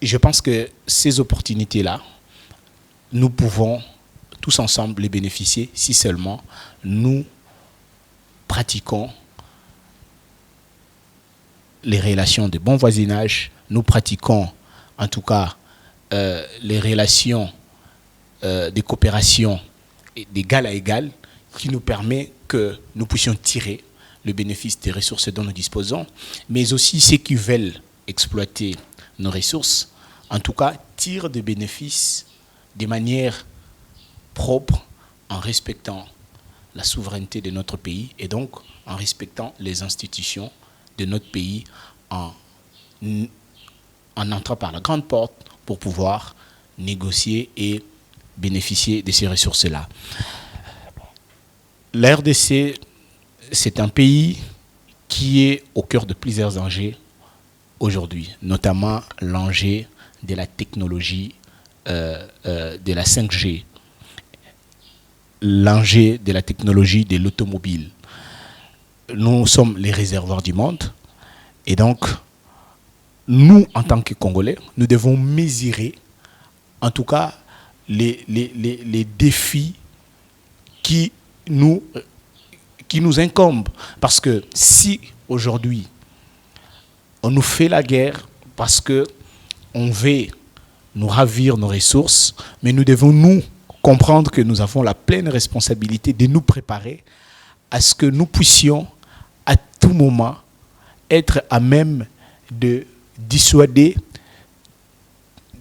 je pense que ces opportunités-là, nous pouvons tous ensemble les bénéficier si seulement nous pratiquons les relations de bon voisinage, nous pratiquons en tout cas les relations de coopération d'égal à égal qui nous permet que nous puissions tirer le bénéfice des ressources dont nous disposons, mais aussi ceux qui veulent exploiter nos ressources, en tout cas, tirent des bénéfices de manière propre en respectant la souveraineté de notre pays et donc en respectant les institutions de notre pays en entrant par la grande porte pour pouvoir négocier et bénéficier de ces ressources-là. La RDC, c'est un pays qui est au cœur de plusieurs enjeux aujourd'hui, notamment l'enjeu de la technologie de la 5G, l'enjeu de la technologie de l'automobile. Nous sommes les réservoirs du monde et donc nous, en tant que Congolais, nous devons mesurer en tout cas les défis qui nous incombent. Parce que si aujourd'hui on nous fait la guerre parce qu'on veut nous ravir nos ressources, mais nous devons nous comprendre que nous avons la pleine responsabilité de nous préparer à ce que nous puissions à tout moment être à même de dissuader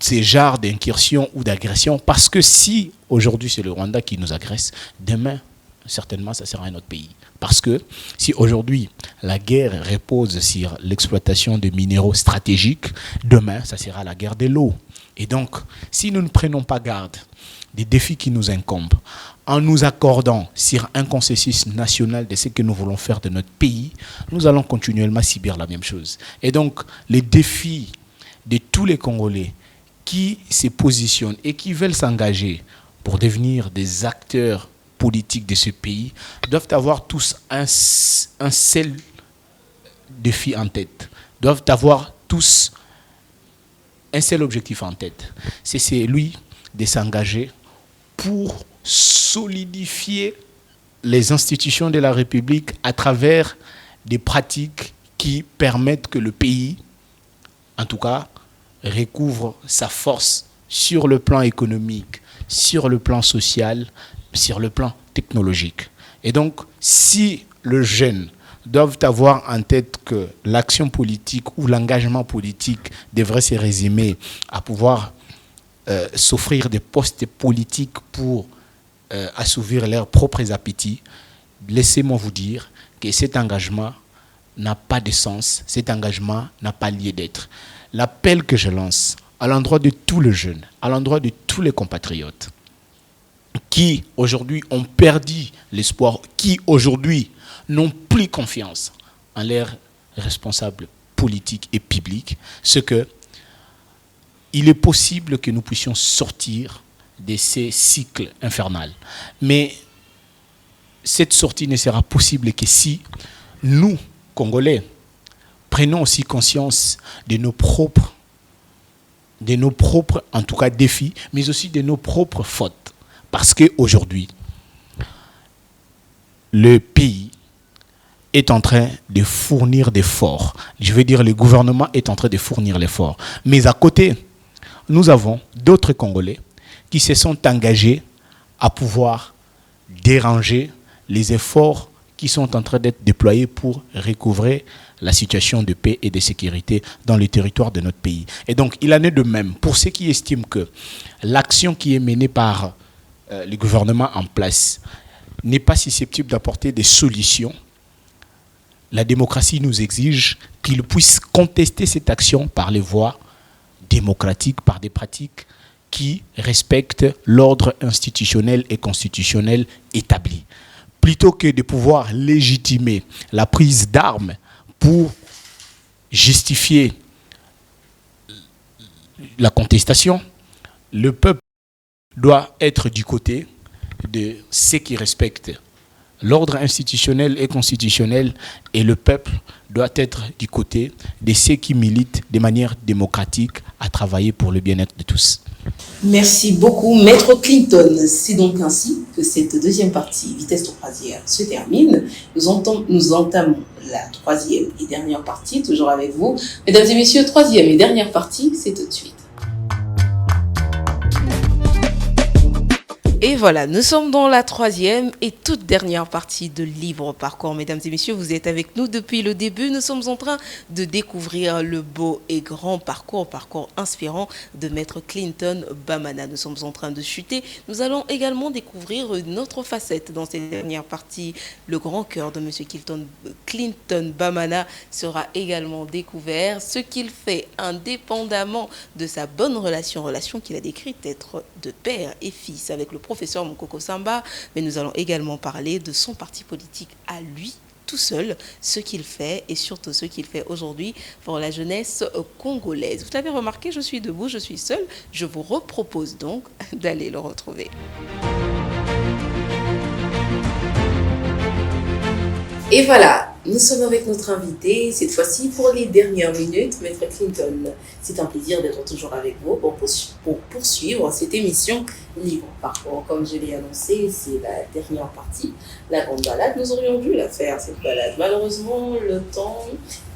ces genres d'incursions ou d'agressions, parce que si aujourd'hui c'est le Rwanda qui nous agresse, demain certainement ça sera un autre pays. Parce que si aujourd'hui la guerre repose sur l'exploitation de minéraux stratégiques, demain ça sera la guerre de l'eau. Et donc si nous ne prenons pas garde des défis qui nous incombent, en nous accordant sur un consensus national de ce que nous voulons faire de notre pays, nous allons continuellement subir la même chose. Et donc les défis de tous les Congolais qui se positionnent et qui veulent s'engager pour devenir des acteurs politiques de ce pays doivent avoir tous un seul défi en tête, doivent avoir tous un seul objectif en tête. C'est celui de s'engager pour solidifier les institutions de la République à travers des pratiques qui permettent que le pays, en tout cas, recouvre sa force sur le plan économique, sur le plan social, sur le plan technologique. Et donc, si les jeunes doivent avoir en tête que l'action politique ou l'engagement politique devrait se résumer à pouvoir s'offrir des postes politiques pour assouvir leurs propres appétits, laissez-moi vous dire que cet engagement n'a pas de sens, cet engagement n'a pas lieu d'être. L'appel que je lance à l'endroit de tous les jeunes, à l'endroit de tous les compatriotes qui aujourd'hui ont perdu l'espoir, qui aujourd'hui n'ont plus confiance en leurs responsables politiques et publics, c'est que il est possible que nous puissions sortir de ces cycles infernaux. Mais cette sortie ne sera possible que si nous, Congolais, prenons aussi conscience de nos propres, en tout cas, défis, mais aussi de nos propres fautes. Parce qu'aujourd'hui, le pays est en train de fournir d'efforts. Je veux dire, le gouvernement est en train de fournir l'effort. Mais à côté, nous avons d'autres Congolais qui se sont engagés à pouvoir déranger les efforts qui sont en train d'être déployés pour recouvrer la situation de paix et de sécurité dans le territoire de notre pays. Et donc, il en est de même pour ceux qui estiment que l'action qui est menée par le gouvernement en place n'est pas susceptible d'apporter des solutions. La démocratie nous exige qu'ils puissent contester cette action par les voies démocratiques, par des pratiques qui respectent l'ordre institutionnel et constitutionnel établi. Plutôt que de pouvoir légitimer la prise d'armes pour justifier la contestation, le peuple doit être du côté de ceux qui respectent l'ordre institutionnel et constitutionnel, et le peuple doit être du côté de ceux qui militent de manière démocratique à travailler pour le bien-être de tous. Merci beaucoup, Maître Clinton. C'est donc ainsi que cette deuxième partie, vitesse de croisière, se termine. Nous entamons la troisième et dernière partie, toujours avec vous. Mesdames et messieurs, troisième et dernière partie, c'est tout de suite. Et voilà, nous sommes dans la troisième et toute dernière partie de Libre Parcours. Mesdames et messieurs, vous êtes avec nous depuis le début. Nous sommes en train de découvrir le beau et grand parcours inspirant de Maître Clinton Bamana. Nous sommes en train de chuter. Nous allons également découvrir une autre facette dans cette dernière partie. Le grand cœur de Monsieur Clinton Bamana sera également découvert. Ce qu'il fait indépendamment de sa bonne relation qu'il a décrite être de père et fils avec le professeur Mokoko Samba, mais nous allons également parler de son parti politique à lui, tout seul, ce qu'il fait et surtout ce qu'il fait aujourd'hui pour la jeunesse congolaise. Vous l'avez remarqué, je suis debout, je suis seul. Je vous repropose donc d'aller le retrouver. Et voilà, nous sommes avec notre invité, cette fois-ci pour les dernières minutes, Maître Clinton. C'est un plaisir d'être toujours avec vous pour poursuivre cette émission Libre Parcours. Comme je l'ai annoncé, c'est la dernière partie, la grande balade. Nous aurions dû la faire, cette balade. Malheureusement, le temps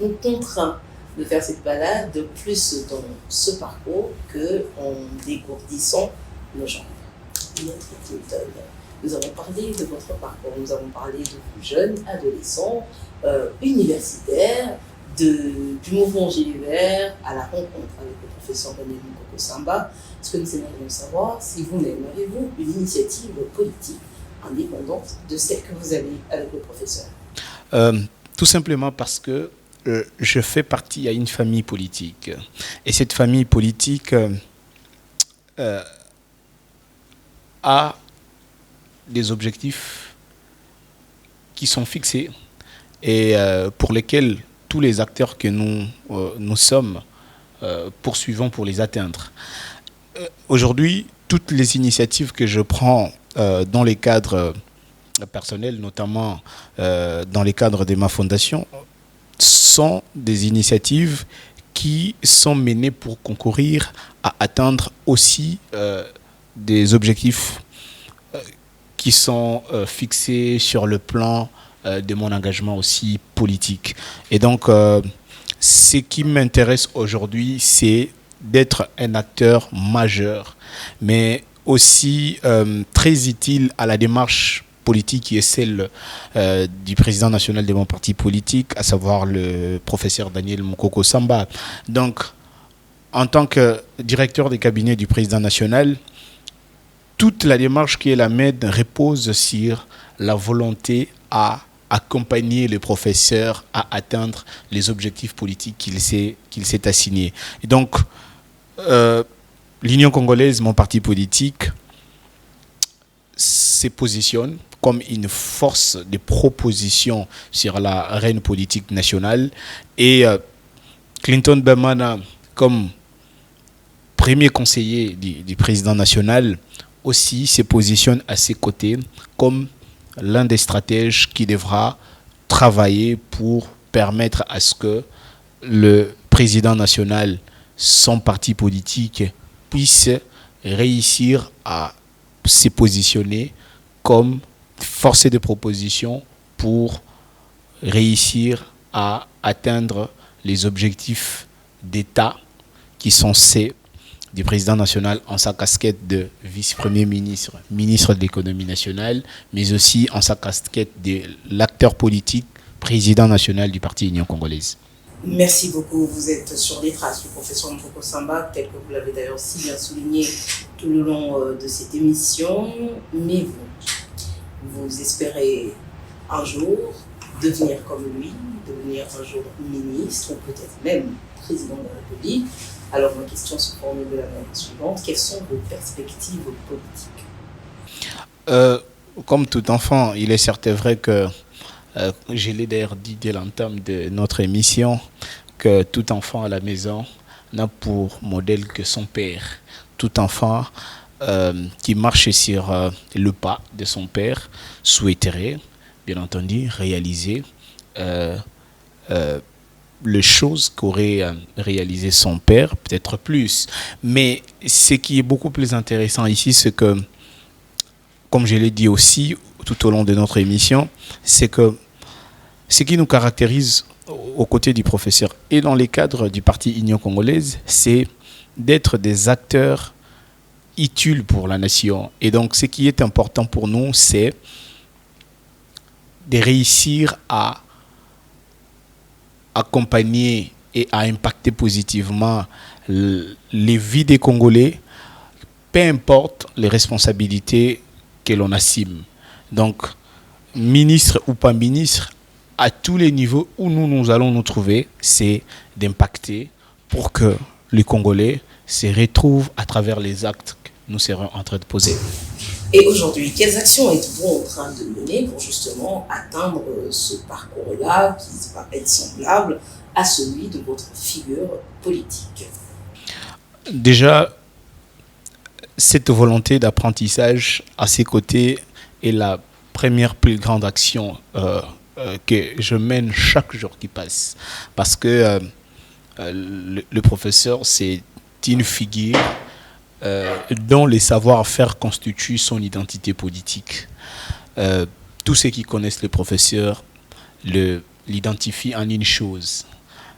nous contraint de faire cette balade de plus dans ce parcours qu'en dégourdissant nos jambes. Maître Clinton, nous avons parlé de votre parcours, nous avons parlé de vous jeunes, adolescents, universitaires, du mouvement Gilbert à la rencontre avec le professeur Daniel Mokoko Samba. Ce que nous aimerions savoir, si vous-même avez-vous une initiative politique indépendante de celle que vous avez avec le professeur? Tout simplement parce que je fais partie à une famille politique. Et cette famille politique a des objectifs qui sont fixés et pour lesquels tous les acteurs que nous sommes poursuivons pour les atteindre. Aujourd'hui, toutes les initiatives que je prends dans les cadres personnels, notamment dans les cadres de ma fondation, sont des initiatives qui sont menées pour concourir à atteindre aussi des objectifs qui sont fixés sur le plan de mon engagement aussi politique. Et donc, ce qui m'intéresse aujourd'hui, c'est d'être un acteur majeur, mais aussi très utile à la démarche politique qui est celle du président national de mon parti politique, à savoir le professeur Daniel Mokoko Samba. Donc, en tant que directeur des cabinets du président national, toute la démarche qui est la mienne repose sur la volonté à accompagner le professeur à atteindre les objectifs politiques qu'il s'est assignés. Et donc, l'Union congolaise, mon parti politique, se positionne comme une force de proposition sur la arène politique nationale. Et Clinton Bamana, comme premier conseiller du président national, aussi se positionne à ses côtés comme l'un des stratèges qui devra travailler pour permettre à ce que le président national, son parti politique, puisse réussir à se positionner comme force de proposition pour réussir à atteindre les objectifs d'État qui sont ceux du président national en sa casquette de vice-premier ministre, ministre de l'économie nationale, mais aussi en sa casquette de l'acteur politique, président national du parti Union congolaise. Merci beaucoup. Vous êtes sur les traces du professeur Mpoko Samba, tel que vous l'avez d'ailleurs si bien souligné tout le long de cette émission. Mais vous espérez un jour devenir comme lui, devenir un jour ministre ou peut-être même président de la République. Alors ma question se formule de la manière suivante. Quelles sont vos perspectives politiques? Comme tout enfant, il est certain vrai que je l'ai d'ailleurs dit dès l'entame de notre émission que tout enfant à la maison n'a pour modèle que son père. Tout enfant qui marche sur le pas de son père souhaiterait, bien entendu, réaliser les choses qu'aurait réalisé son père, peut-être plus. Mais ce qui est beaucoup plus intéressant ici, c'est que, comme je l'ai dit aussi tout au long de notre émission, c'est que ce qui nous caractérise aux côtés du professeur et dans les cadres du parti Union congolaise, c'est d'être des acteurs utiles pour la nation. Et donc, ce qui est important pour nous, c'est de réussir à accompagner et à impacter positivement les vies des Congolais, peu importe les responsabilités que l'on assume. Donc, ministre ou pas ministre, à tous les niveaux où nous allons nous trouver, c'est d'impacter pour que les Congolais se retrouvent à travers les actes que nous serons en train de poser. Et aujourd'hui, quelles actions êtes-vous en train de mener pour justement atteindre ce parcours-là qui va être semblable à celui de votre figure politique? Déjà, cette volonté d'apprentissage à ses côtés est la première plus grande action que je mène chaque jour qui passe. Parce que le professeur, c'est une figure dont les savoir-faire constituent son identité politique. Tous ceux qui connaissent le professeur l'identifient en une chose: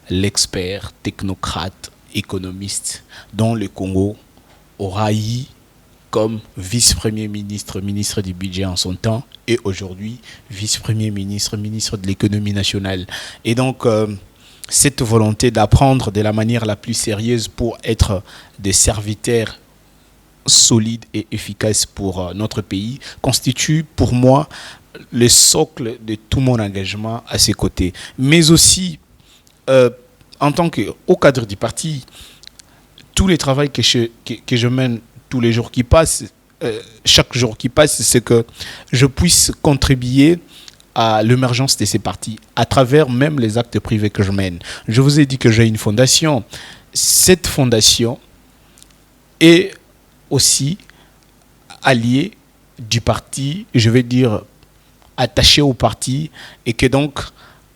l'expert, technocrate, économiste, dont le Congo aura eu comme vice-premier ministre, ministre du budget en son temps, et aujourd'hui vice-premier ministre, ministre de l'économie nationale. Et donc, cette volonté d'apprendre de la manière la plus sérieuse pour être des serviteurs solides et efficaces pour notre pays constitue pour moi le socle de tout mon engagement à ses côtés. Mais aussi, en tant qu'au cadre du parti, tout le travail que je mène tous les jours qui passent, chaque jour qui passe, c'est que je puisse contribuer à l'émergence de ces partis à travers même les actes privés que je mène. Je vous ai dit que j'ai une fondation. Cette fondation est aussi alliée du parti, je vais dire attachée au parti, et que donc,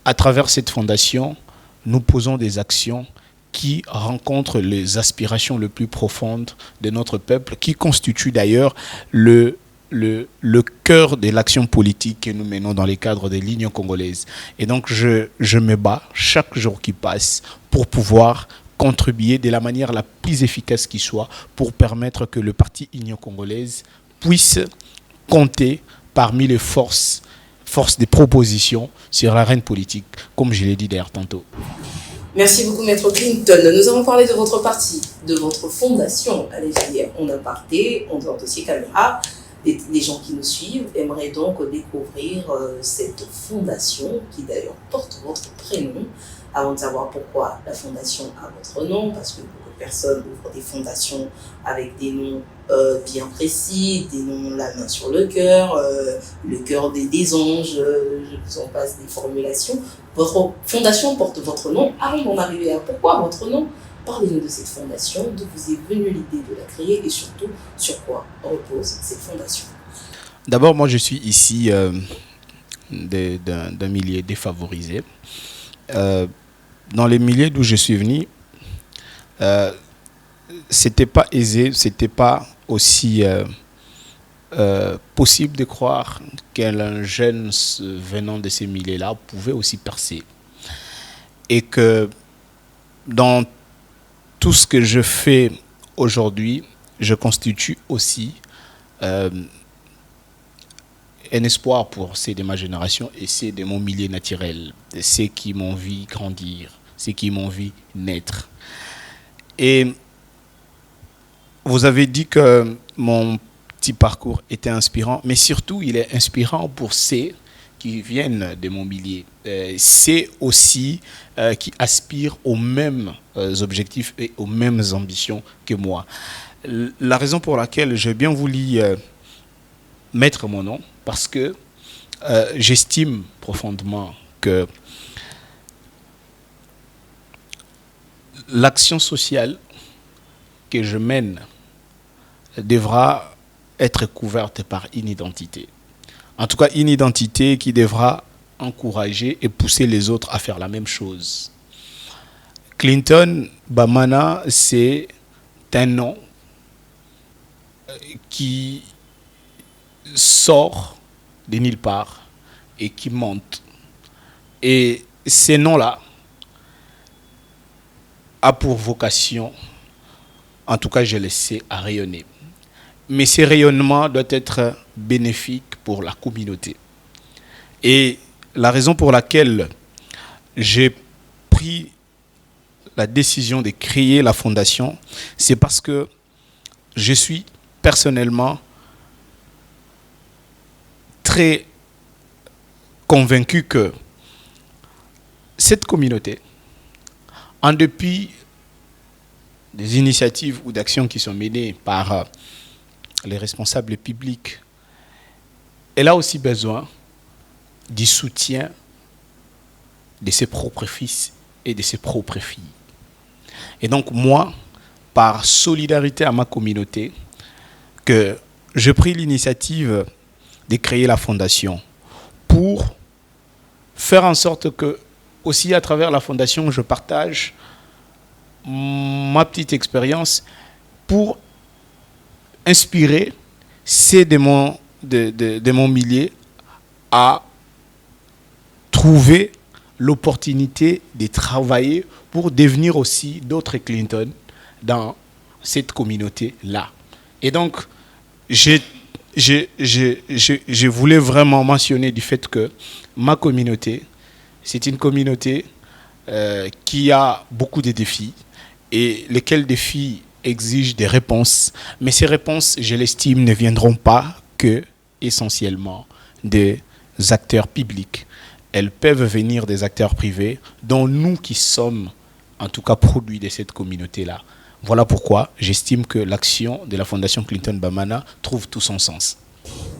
à travers cette fondation, nous posons des actions qui rencontrent les aspirations les plus profondes de notre peuple, qui constituent d'ailleurs le cœur de l'action politique que nous menons dans les cadres de l'Union congolaise. Et donc, je me bats chaque jour qui passe pour pouvoir contribuer de la manière la plus efficace qui soit pour permettre que le parti Union congolaise puisse compter parmi les forces de proposition sur l'arène politique, comme je l'ai dit d'ailleurs tantôt. Merci beaucoup, Maître Clinton. Nous avons parlé de votre parti, de votre fondation. Allez, on a parté, en dehors de ces caméras. Les gens qui nous suivent aimeraient donc découvrir cette fondation qui d'ailleurs porte votre prénom. Avant de savoir pourquoi la fondation a votre nom, parce que beaucoup de personnes ouvrent des fondations avec des noms bien précis, des noms la main sur le cœur des anges, je vous en passe des formulations. Votre fondation porte votre nom. Avant d'en arriver à pourquoi votre nom, parlez-nous de cette fondation, d'où vous est venue l'idée de la créer et surtout sur quoi repose cette fondation. D'abord, moi je suis ici d'un milieu défavorisé. Dans les milieux d'où je suis venu, c'était pas aisé, c'était pas aussi possible de croire qu'un jeune venant de ces milieux-là pouvait aussi percer. Et que dans tout ce que je fais aujourd'hui, je constitue aussi un espoir pour ceux de ma génération et ceux de mon milieu naturel, ceux qui m'ont vu grandir, ceux qui m'ont vu naître. Et vous avez dit que mon petit parcours était inspirant, mais surtout il est inspirant pour ceux qui viennent de mon milieu. C'est aussi qui aspirent aux mêmes objectifs et aux mêmes ambitions que moi. La raison pour laquelle j'ai bien voulu mettre mon nom, parce que j'estime profondément que l'action sociale que je mène devra être couverte par une identité. En tout cas, une identité qui devra encourager et pousser les autres à faire la même chose. Clinton Bamana, c'est un nom qui sort de nulle part et qui monte. Et ces noms-là a pour vocation, en tout cas je le sais, à rayonner. Mais ces rayonnements doivent être bénéfiques pour la communauté. Et la raison pour laquelle j'ai pris la décision de créer la fondation, c'est parce que je suis personnellement très convaincu que cette communauté, en dépit des initiatives ou d'actions qui sont menées par les responsables publics, elle a aussi besoin du soutien de ses propres fils et de ses propres filles. Et donc moi, par solidarité à ma communauté, que j'ai pris l'initiative de créer la fondation pour faire en sorte que, aussi à travers la fondation, je partage ma petite expérience pour inspirer ceux de mon milieu à trouver l'opportunité de travailler pour devenir aussi d'autres Clinton dans cette communauté-là. Et donc, je voulais vraiment mentionner du fait que ma communauté, c'est une communauté qui a beaucoup de défis et lesquels défis exigent des réponses. Mais ces réponses, je l'estime, ne viendront pas que essentiellement des acteurs publics. Elles peuvent venir des acteurs privés, dont nous qui sommes en tout cas produits de cette communauté-là. Voilà pourquoi j'estime que l'action de la Fondation Clinton Bamana trouve tout son sens.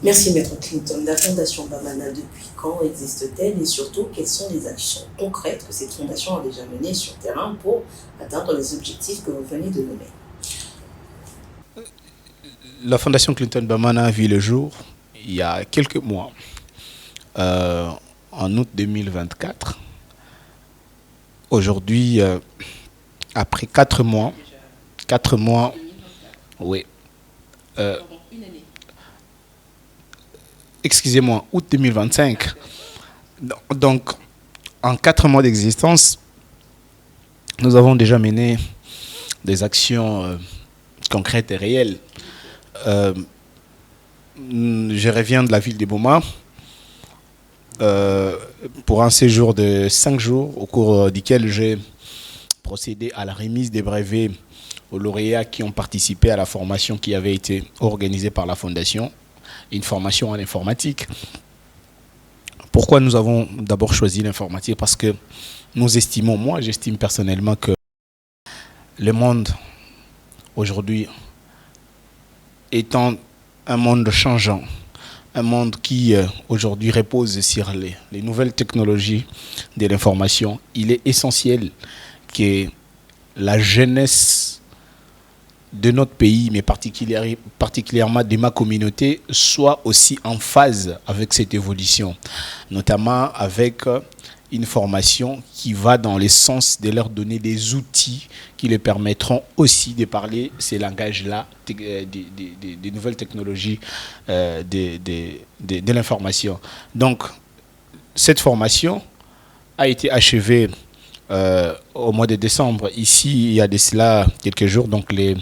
Merci Maître Clinton. La Fondation Bamana, depuis quand existe-t-elle et surtout quelles sont les actions concrètes que cette fondation a déjà menées sur le terrain pour atteindre les objectifs que vous venez de nommer? La Fondation Clinton Bamana a vu le jour il y a quelques mois, en août 2024. Aujourd'hui, après 4 mois, oui. Excusez-moi, août 2025. Donc, en 4 mois d'existence, nous avons déjà mené des actions concrètes et réelles. Je reviens de la ville de Boma pour un séjour de 5 jours au cours duquel j'ai procédé à la remise des brevets aux lauréats qui ont participé à la formation qui avait été organisée par la Fondation, une formation en informatique. Pourquoi nous avons d'abord choisi l'informatique? Parce que nous estimons, moi j'estime personnellement que le monde aujourd'hui étant un monde changeant, un monde qui aujourd'hui repose sur les nouvelles technologies de l'information, il est essentiel que la jeunesse de notre pays, mais particulièrement de ma communauté, soit aussi en phase avec cette évolution, notamment avec une formation qui va dans le sens de leur donner des outils qui les permettront aussi de parler ces langages-là, des nouvelles technologies de l'information. Donc, cette formation a été achevée au mois de décembre. Ici, il y a de cela quelques jours, donc les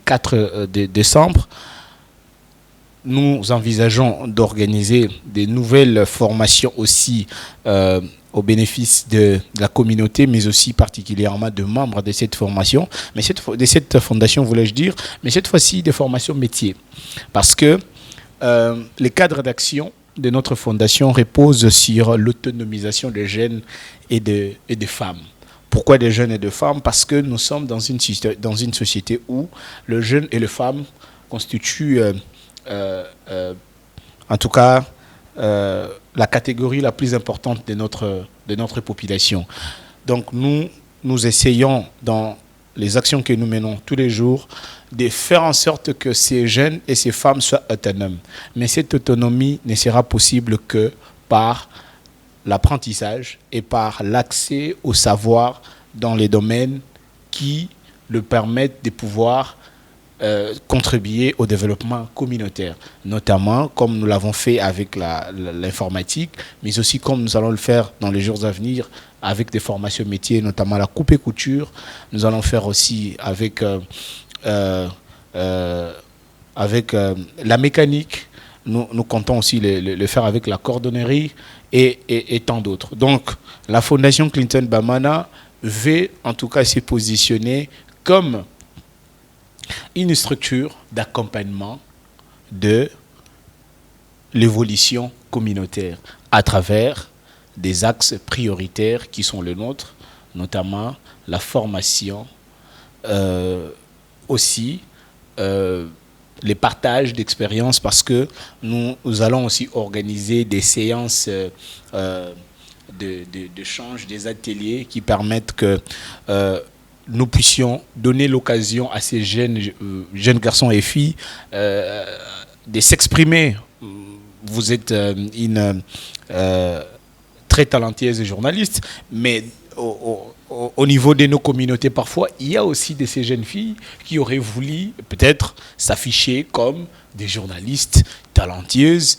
4 décembre, nous envisageons d'organiser des nouvelles formations aussi au bénéfice de la communauté, mais aussi particulièrement de membres de cette formation, de cette fondation, voulais-je dire, mais cette fois-ci des formations métiers. Parce que les cadres d'action de notre fondation reposent sur l'autonomisation des jeunes et des femmes. Pourquoi des jeunes et des femmes? Parce que nous sommes dans une société où le jeune et les femmes constituent en tout cas la catégorie la plus importante de notre population. Donc nous essayons dans les actions que nous menons tous les jours de faire en sorte que ces jeunes et ces femmes soient autonomes. Mais cette autonomie ne sera possible que par l'apprentissage et par l'accès au savoir dans les domaines qui le permettent de pouvoir contribuer au développement communautaire, notamment comme nous l'avons fait avec l'informatique, mais aussi comme nous allons le faire dans les jours à venir avec des formations métiers, notamment la coupe et couture. Nous allons faire aussi avec la mécanique. Nous comptons aussi le faire avec la cordonnerie et tant d'autres. Donc, la Fondation Clinton Bamana veut en tout cas se positionner comme une structure d'accompagnement de l'évolution communautaire à travers des axes prioritaires qui sont les nôtres, notamment la formation, aussi les partages d'expériences, parce que nous allons aussi organiser des séances d'échange, des ateliers qui permettent que nous puissions donner l'occasion à ces jeunes garçons et filles de s'exprimer. Vous êtes une très talentueuse journaliste, mais au niveau de nos communautés, parfois, il y a aussi de ces jeunes filles qui auraient voulu peut-être s'afficher comme des journalistes talentueuses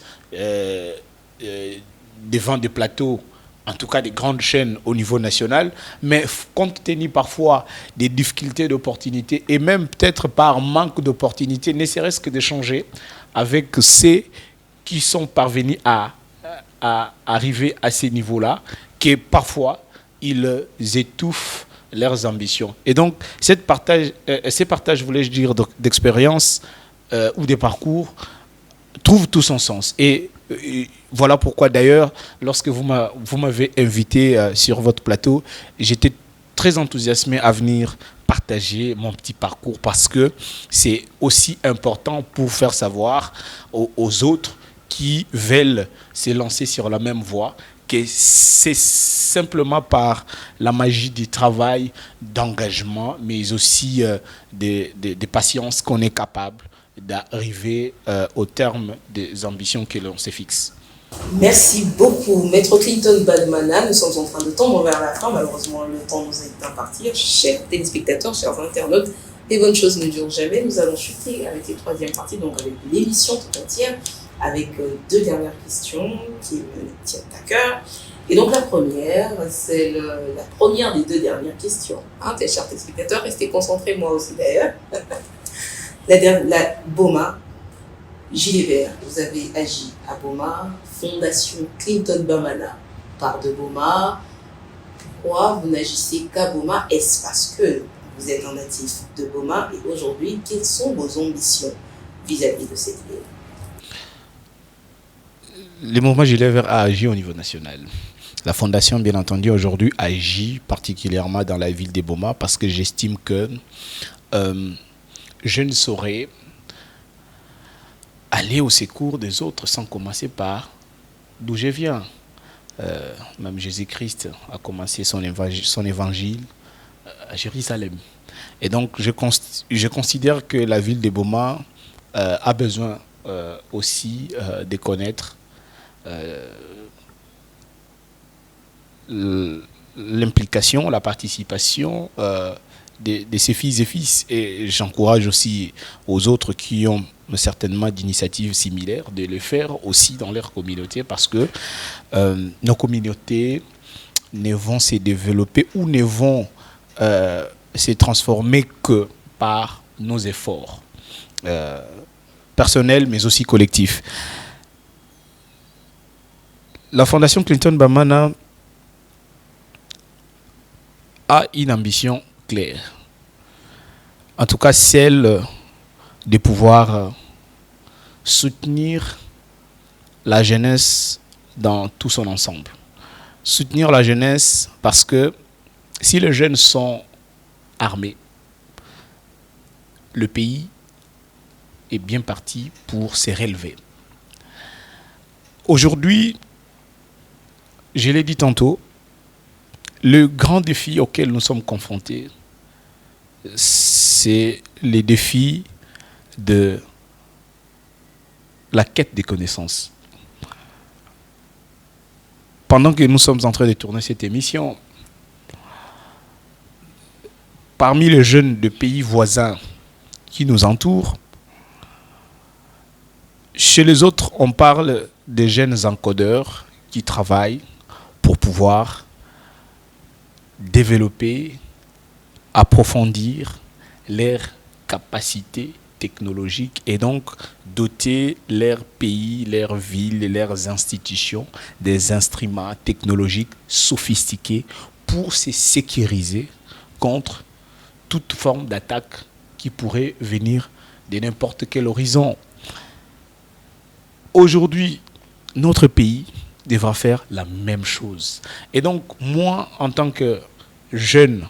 devant des plateaux, en tout cas des grandes chaînes au niveau national, mais compte tenu parfois des difficultés d'opportunités et même peut-être par manque d'opportunités, ne serait-ce que d'échanger avec ceux qui sont parvenus à arriver à ces niveaux-là, que parfois ils étouffent leurs ambitions. Et donc, ces partages, voulais-je dire, d'expérience ou des parcours, trouvent tout son sens. Et voilà pourquoi d'ailleurs, lorsque vous m'avez invité sur votre plateau, j'étais très enthousiasmé à venir partager mon petit parcours, parce que c'est aussi important pour faire savoir aux autres qui veulent se lancer sur la même voie que c'est simplement par la magie du travail, d'engagement, mais aussi de patience qu'on est capable d'arriver au terme des ambitions que l'on se fixe. Merci beaucoup, Maître Clinton Bamana. Nous sommes en train de tendre vers la fin. Malheureusement, le temps nous est imparti. Chers téléspectateurs, chers internautes, les bonnes choses ne durent jamais. Nous allons chuter avec les troisième parties, donc avec l'émission tout entière, avec 2 dernières questions qui me tiennent à cœur. Et donc la première, c'est la première des 2 dernières questions. Chers téléspectateurs, restez concentrés, moi aussi d'ailleurs. La BOMA, Gilet Vert, vous avez agi à BOMA, Fondation Clinton Bamana, part de BOMA. Pourquoi vous n'agissez qu'à BOMA? Est-ce parce que vous êtes un natif de BOMA? Et aujourd'hui, quelles sont vos ambitions vis-à-vis de cette ville? Le mouvement Gilet Vert a agi au niveau national. La Fondation, bien entendu, aujourd'hui agit particulièrement dans la ville de BOMA, parce que j'estime que je ne saurais aller au secours des autres sans commencer par d'où je viens. Même Jésus-Christ a commencé son évangile à Jérusalem. Et donc, je considère que la ville de BOMA a besoin aussi de connaître l'implication, la participation de ses filles et fils. Et j'encourage aussi aux autres qui ont certainement d'initiatives similaires de le faire aussi dans leur communauté, parce que nos communautés ne vont se développer ou ne vont se transformer que par nos efforts personnels, mais aussi collectifs. La Fondation Clinton Bamana a une ambition claire. En tout cas, celle de pouvoir soutenir la jeunesse dans tout son ensemble. Soutenir la jeunesse parce que si les jeunes sont armés, le pays est bien parti pour se relever. Aujourd'hui, je l'ai dit tantôt, le grand défi auquel nous sommes confrontés, c'est les défis de la quête des connaissances. Pendant que nous sommes en train de tourner cette émission, parmi les jeunes de pays voisins qui nous entourent, chez les autres, on parle des jeunes encodeurs qui travaillent pour pouvoir développer, approfondir leurs capacités technologiques et donc doter leur pays, leur ville et leurs institutions des instruments technologiques sophistiqués pour se sécuriser contre toute forme d'attaque qui pourrait venir de n'importe quel horizon. Aujourd'hui, notre pays devra faire la même chose. Et donc, moi, en tant que jeune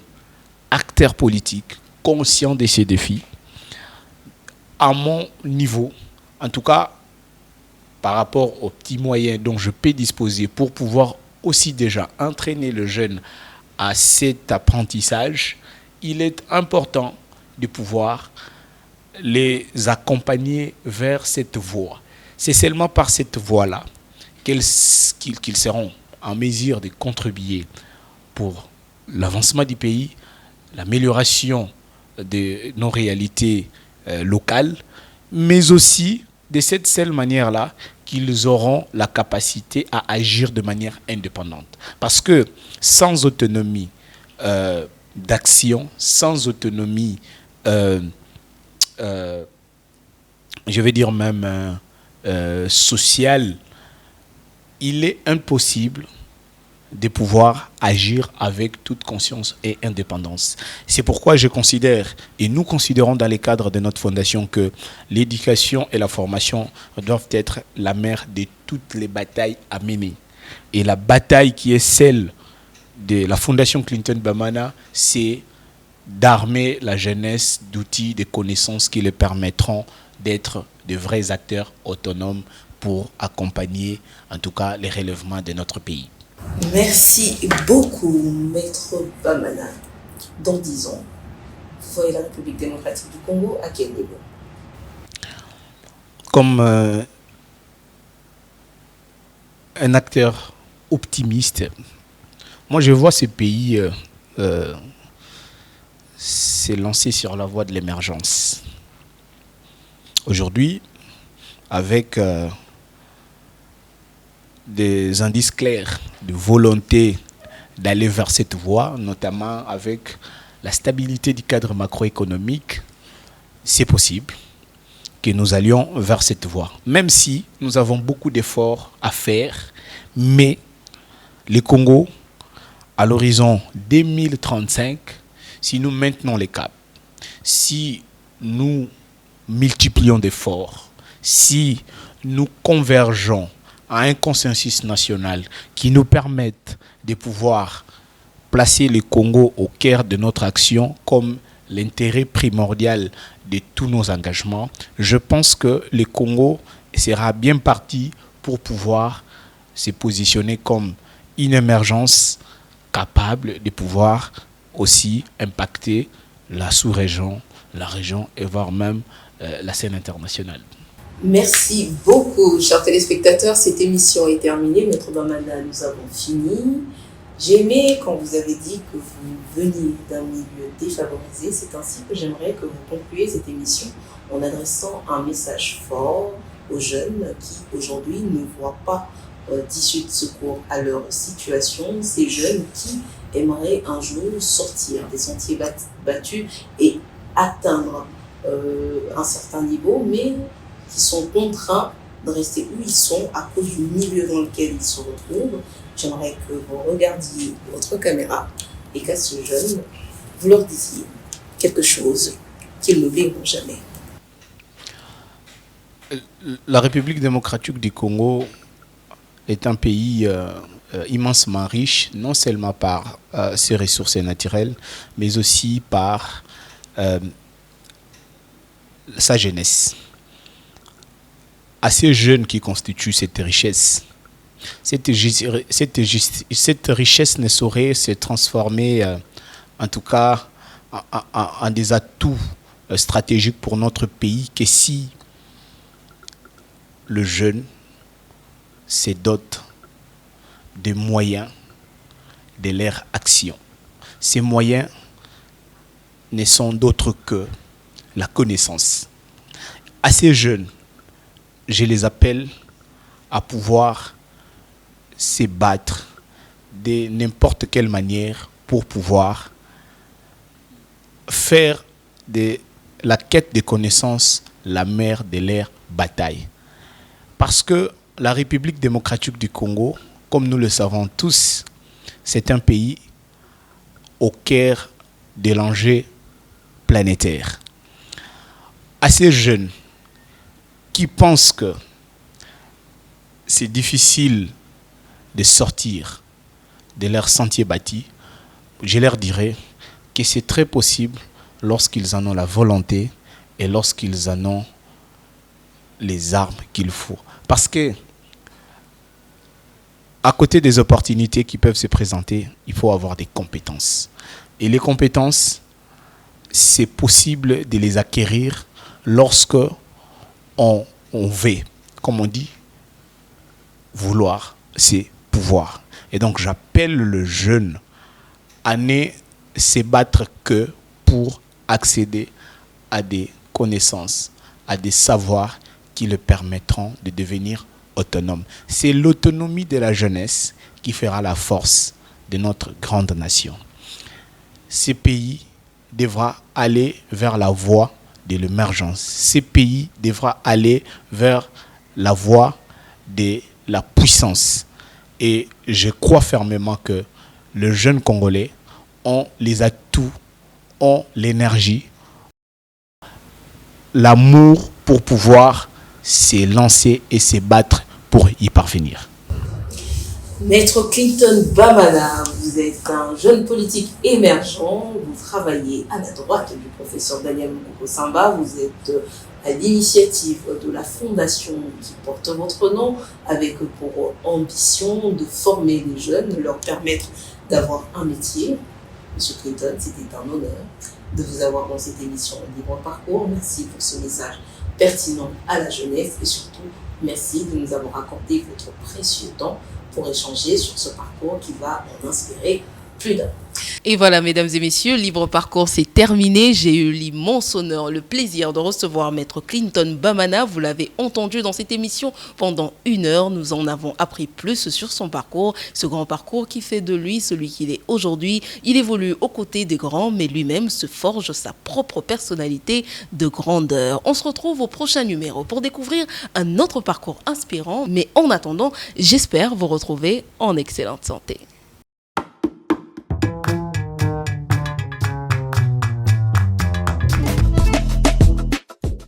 acteur politique, conscient de ces défis, à mon niveau, en tout cas, par rapport aux petits moyens dont je peux disposer pour pouvoir aussi déjà entraîner le jeune à cet apprentissage, il est important de pouvoir les accompagner vers cette voie. C'est seulement par cette voie-là qu'ils seront en mesure de contribuer pour l'avancement du pays, l'amélioration de nos réalités locales, mais aussi de cette seule manière-là qu'ils auront la capacité à agir de manière indépendante. Parce que sans autonomie d'action, sans autonomie, je vais dire même sociale, il est impossible de pouvoir agir avec toute conscience et indépendance. C'est pourquoi je considère, et nous considérons dans les cadres de notre fondation, que l'éducation et la formation doivent être la mère de toutes les batailles à mener. Et la bataille qui est celle de la Fondation Clinton Bamana, c'est d'armer la jeunesse d'outils, de connaissances qui les permettront d'être de vrais acteurs autonomes pour accompagner, en tout cas, les relèvements de notre pays. Merci beaucoup, Maître Bamana. Dans 10 ans, vous voyez la République démocratique du Congo à quel niveau? Comme un acteur optimiste, moi je vois ce pays s'est lancé sur la voie de l'émergence. Aujourd'hui, avec des indices clairs de volonté d'aller vers cette voie, notamment avec la stabilité du cadre macroéconomique, c'est possible que nous allions vers cette voie. Même si nous avons beaucoup d'efforts à faire, mais le Congo, à l'horizon 2035, si nous maintenons les caps, si nous multiplions d'efforts, si nous convergeons à un consensus national qui nous permette de pouvoir placer le Congo au cœur de notre action comme l'intérêt primordial de tous nos engagements, je pense que le Congo sera bien parti pour pouvoir se positionner comme une émergence capable de pouvoir aussi impacter la sous-région, la région et voire même la scène internationale. Merci beaucoup, chers téléspectateurs. Cette émission est terminée. Maître Bamana, nous avons fini. J'ai aimé quand vous avez dit que vous veniez d'un milieu défavorisé. C'est ainsi que j'aimerais que vous concluiez cette émission en adressant un message fort aux jeunes qui, aujourd'hui, ne voient pas d'issues de secours à leur situation, ces jeunes qui aimeraient un jour sortir des sentiers battus et atteindre un certain niveau, mais qui sont contraints de rester où ils sont à cause du milieu dans lequel ils se retrouvent. J'aimerais que vous regardiez votre caméra et qu'à ce jeune, vous leur disiez quelque chose qu'ils n'oublieront jamais. La République démocratique du Congo est un pays immensement riche, non seulement par ses ressources naturelles, mais aussi par sa jeunesse. À ces jeunes qui constituent cette richesse, cette richesse ne saurait se transformer, en tout cas, en des atouts stratégiques pour notre pays que si le jeune se dote des moyens de leur action. Ces moyens ne sont d'autres que la connaissance. À ces jeunes, je les appelle à pouvoir se battre de n'importe quelle manière pour pouvoir faire de la quête de connaissances la mère de leur bataille. Parce que la République démocratique du Congo, comme nous le savons tous, c'est un pays au cœur de l'enjeu planétaire. À ces jeunes qui pensent que c'est difficile de sortir de leur sentier bâti, je leur dirais que c'est très possible lorsqu'ils en ont la volonté et lorsqu'ils en ont les armes qu'il faut. Parce que, à côté des opportunités qui peuvent se présenter, il faut avoir des compétences. Et les compétences, c'est possible de les acquérir lorsque on veut, comme on dit, vouloir, c'est pouvoir. Et donc j'appelle le jeune à ne se battre que pour accéder à des connaissances, à des savoirs qui le permettront de devenir autonome. C'est l'autonomie de la jeunesse qui fera la force de notre grande nation. Ce pays devra aller vers la voie de l'émergence. Ce pays devra aller vers la voie de la puissance. Et je crois fermement que les jeunes Congolais ont les atouts, ont l'énergie, l'amour pour pouvoir se lancer et se battre pour y parvenir. Maître Clinton Bamana, vous êtes un jeune politique émergent, vous travaillez à la droite du professeur Daniel Mukoko Samba, vous êtes à l'initiative de la fondation qui porte votre nom, avec pour ambition de former les jeunes, de leur permettre d'avoir un métier. Monsieur Clinton, c'était un honneur de vous avoir dans cette émission Libre Parcours. Merci pour ce message pertinent à la jeunesse et surtout merci de nous avoir accordé votre précieux temps pour échanger sur ce parcours qui va en inspirer plus d'un. Et voilà, mesdames et messieurs, Libre Parcours, c'est terminé. J'ai eu l'immense honneur, le plaisir de recevoir Maître Clinton Bamana. Vous l'avez entendu dans cette émission pendant 1 heure. Nous en avons appris plus sur son parcours, ce grand parcours qui fait de lui celui qu'il est aujourd'hui. Il évolue aux côtés des grands, mais lui-même se forge sa propre personnalité de grandeur. On se retrouve au prochain numéro pour découvrir un autre parcours inspirant. Mais en attendant, j'espère vous retrouver en excellente santé.